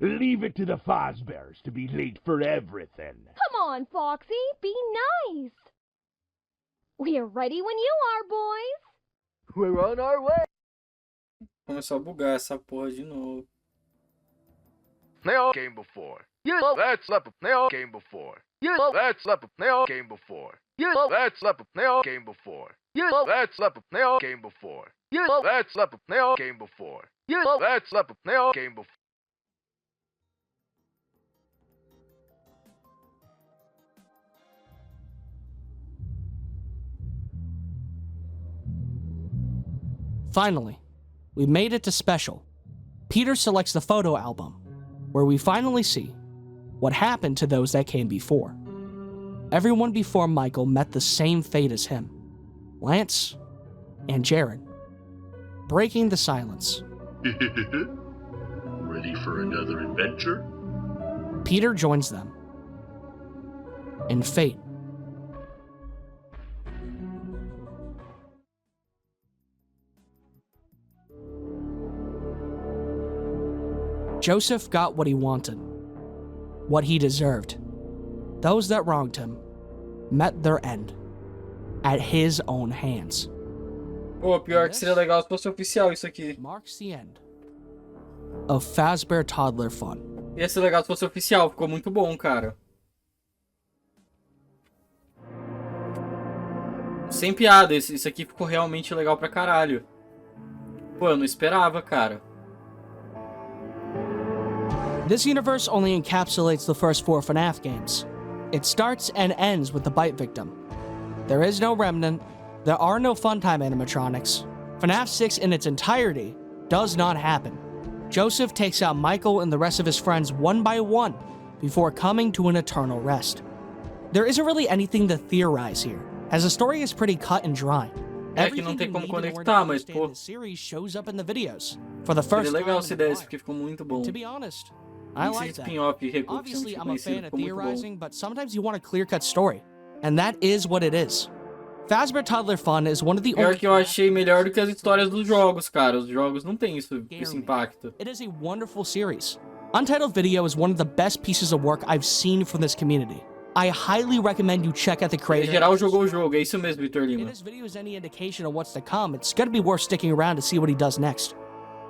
Leave it to the Fazbears to be late for everything. Come on, Foxy, be nice. We're ready when you are, boys. We're on our way. Começou a bugar essa porra de novo. They all came before. You That's leper. They all came before. You That's leper. They all came before. You That's leper. They all came before. You That's leper. They all came before. You That's leper. They all came before. You That's leper. They all came before. Finally, we made it to Special. Peter selects the photo album, where we finally see what happened to those that came before. Everyone before Michael met the same fate as him, Lance and Jared, breaking the silence. Ready for another adventure? Peter joins them. and fate. Joseph got what he wanted, what he deserved. Those that wronged him met their end at his own hands. Pô, pior que seria legal se fosse oficial isso aqui. Marks the end of Fazbear Toddler Fun. Ia ser legal se fosse oficial, ficou muito bom, cara. Sem piada, isso aqui ficou realmente legal pra caralho. Pô, eu não esperava, cara. This universe only encapsulates the first 4 Fnaf games. It starts and ends with the bite victim. There is no remnant, there are no funtime animatronics. Fnaf 6 in its entirety does not happen. Joseph takes out Michael and the rest of his friends one by one before coming to an eternal rest. There isn't really anything to theorize here, as the story is pretty cut and dry. É que não tem como conectar, mas pô. Series shows up in the videos for the first time. É legal essa ideia, porque ficou muito bom. To be honest, I like that. Obviously, I'm a fan of theorizing, but sometimes you want a clear-cut story, and that is what it is. Fazbear Toddler Fun is one of the only... que eu achei melhor do que as histórias dos jogos, cara. Os jogos não tem esse impacto. It is a wonderful series. Untitled Video is one of the best pieces of work I've seen from this community. I highly recommend you check out the creator. Em geral, jogou o jogo, é isso mesmo, Vitor Lima. If this video is any indication of what's to come, it's gonna be worth sticking around to see what he does next.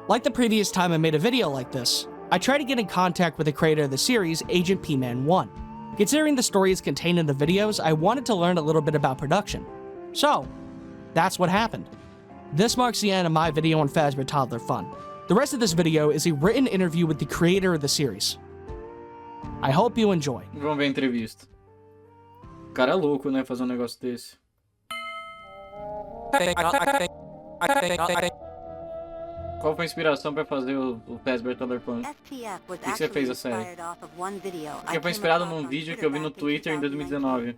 Like the previous time I made a video like this, I tried to get in contact with the creator of the series, Agent P-Man 1. Considering the stories contained in the videos, I wanted to learn a little bit about production. So, that's what happened. This marks the end of my video on Fazbear Toddler Fun. The rest of this video is a written interview with the creator of the series. I hope you enjoy. Vamos ver a entrevista. O cara é louco, né, fazer um negócio desse. Qual foi a inspiração para fazer o Fazbear Toddler Fun? O que você fez a série? Porque foi inspirado num vídeo que eu vi no Twitter em 2019.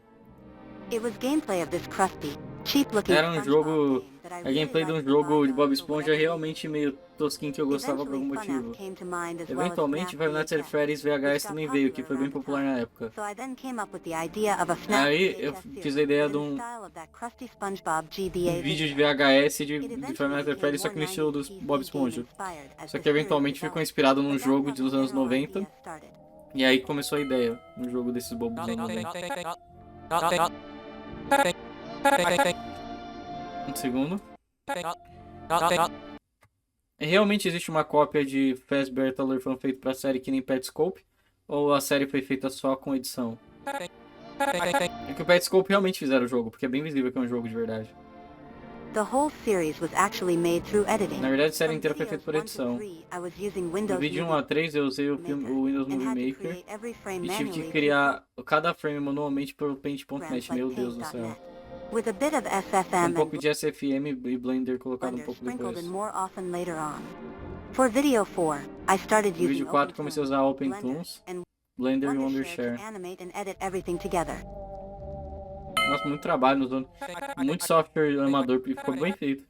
Era um jogo... A gameplay de um jogo de Bob Esponja é realmente meio tosquinho que eu gostava por algum motivo. Eventualmente, Five Nights at Freddy's VHS também veio, que foi bem popular na época. Aí eu fiz a ideia de um vídeo de VHS de Five Nights at Freddy's, só que no estilo do Bob Esponja. Só que eventualmente ficou inspirado num jogo dos anos 90. E aí começou a ideia, um jogo desses bobos dos anos 90. Um segundo. Realmente existe uma cópia de Fazbear Toddler Fun feito pra série que nem Petscope? Ou a série foi feita só com edição? É que o Petscope realmente fizeram o jogo, porque é bem visível que é um jogo de verdade. Na verdade, a série inteira foi feita por edição. No vídeo 1 a 3 eu usei o Windows Movie Maker e tive que criar cada frame manualmente pelo Paint.net, meu Deus do céu. Um pouco de SFM e Blender colocado um pouco depois. No vídeo 4 comecei a usar OpenToons, Blender e Wondershare. Nossa, muito trabalho, usando muito software amador, porque ficou bem feito.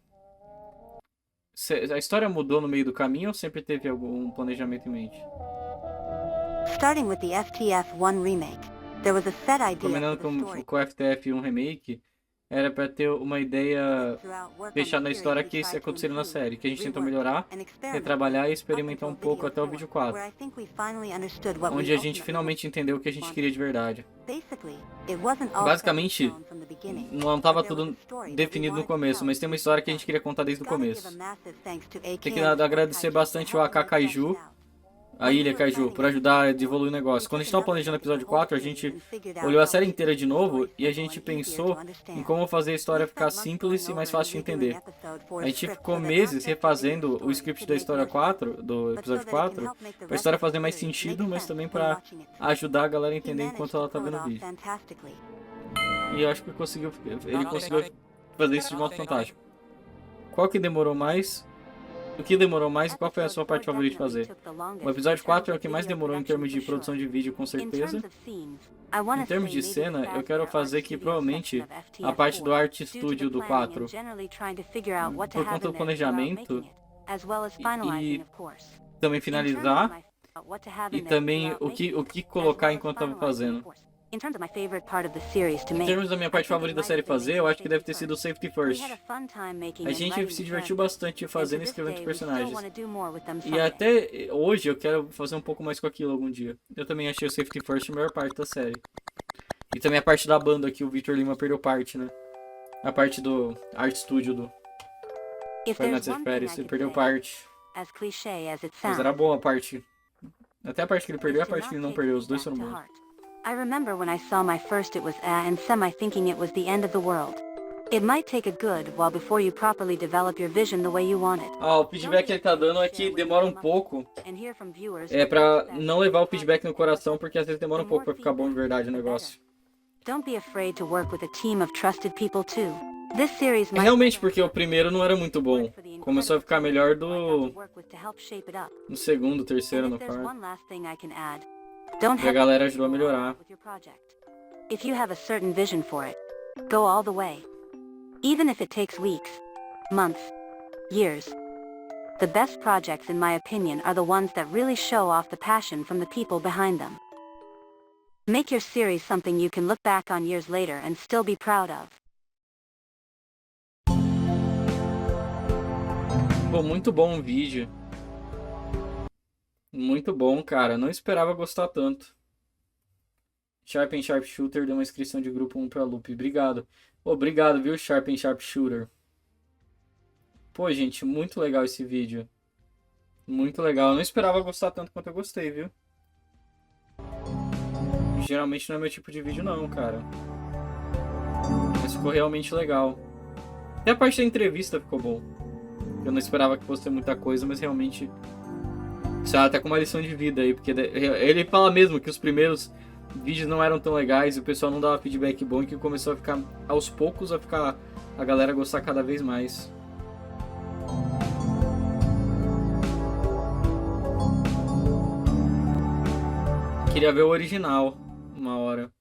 A história mudou no meio do caminho ou sempre teve algum planejamento em mente? Combinando com o FTF1 Remake, era pra ter uma ideia fechada na história que isso aconteceria na série, que a gente tentou melhorar, retrabalhar e experimentar um pouco até o vídeo 4, onde a gente finalmente entendeu o que a gente queria de verdade. Basicamente, não estava tudo definido no começo, mas tem uma história que a gente queria contar desde o começo. Tem que agradecer bastante o AK Kaiju, a Ilha Kaiju, por ajudar a evoluir o negócio. Quando a gente estava planejando o episódio 4, a gente olhou a série inteira de novo e a gente pensou em como fazer a história ficar simples e mais fácil de entender. A gente ficou meses refazendo o script da história 4, do episódio 4, para a história fazer mais sentido, mas também para ajudar a galera a entender enquanto ela tá vendo o vídeo. E eu acho que ele conseguiu fazer isso de modo fantástico. Qual que demorou mais? O que demorou mais e qual foi a sua parte favorita de fazer? O episódio 4 é o que mais demorou em termos de produção de vídeo, com certeza. Em termos de cena, eu quero fazer que provavelmente a parte do Art Studio do 4, por conta do planejamento, e também finalizar, e também o que colocar enquanto estava fazendo. In terms of my favorite part of the series to Em make, termos da minha parte favorita da série fazer, eu acho que deve ter sido o Safety First. A gente se divertiu bastante fazendo e escrevendo personagens. E até hoje eu quero fazer um pouco mais com aquilo algum dia. Eu também achei o Safety First a melhor parte da série. E também a parte da banda que o Victor Lima perdeu parte, né? A parte do Art Studio do Fernandes Pérez, ele perdeu parte. Mas era boa a parte. Até a parte que ele perdeu e a parte que ele não perdeu, os dois foram bons. I remember when I saw my first it was and semi thinking it was the end of the world. It might take a good while before you properly develop your vision the way you want it. Ah, o feedback que ele tá dando é que demora um pouco. É pra não levar o feedback no coração, porque às vezes demora um pouco pra ficar bom de verdade o negócio. Don't be afraid to work with a team of trusted people too. This series É realmente porque o primeiro não era muito bom. Começou a ficar melhor no segundo, terceiro, no quarto. E a galera ajudou a melhorar. If you have a certain vision for it, go all the way. Even if it takes weeks, months, years. The best projects, in my opinion, are the ones that really show off the passion from the people behind them. Make your series something you can look back on years later and still be proud of. Pô, muito bom o vídeo. Muito bom, cara. Não esperava gostar tanto. Sharp and Sharp Shooter deu uma inscrição de grupo 1 pra Loop. Obrigado. Obrigado, viu, Sharp and Sharp Shooter. Pô, gente, muito legal esse vídeo. Muito legal. Eu não esperava gostar tanto quanto eu gostei, viu? Geralmente não é meu tipo de vídeo não, cara. Mas ficou realmente legal. Até a parte da entrevista ficou bom. Eu não esperava que fosse ter muita coisa, mas realmente... Isso é até com uma lição de vida aí, porque ele fala mesmo que os primeiros vídeos não eram tão legais e o pessoal não dava feedback bom e que começou a ficar, aos poucos, a galera gostar cada vez mais. Queria ver o original uma hora.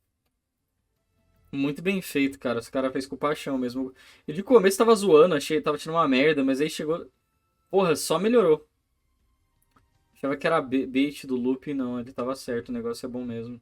Muito bem feito, cara. Os caras fez com paixão mesmo. E de começo tava zoando, achei tava tirando uma merda, mas aí chegou... Porra, só melhorou. Achava que era bait do loop, não, ele tava certo, o negócio é bom mesmo.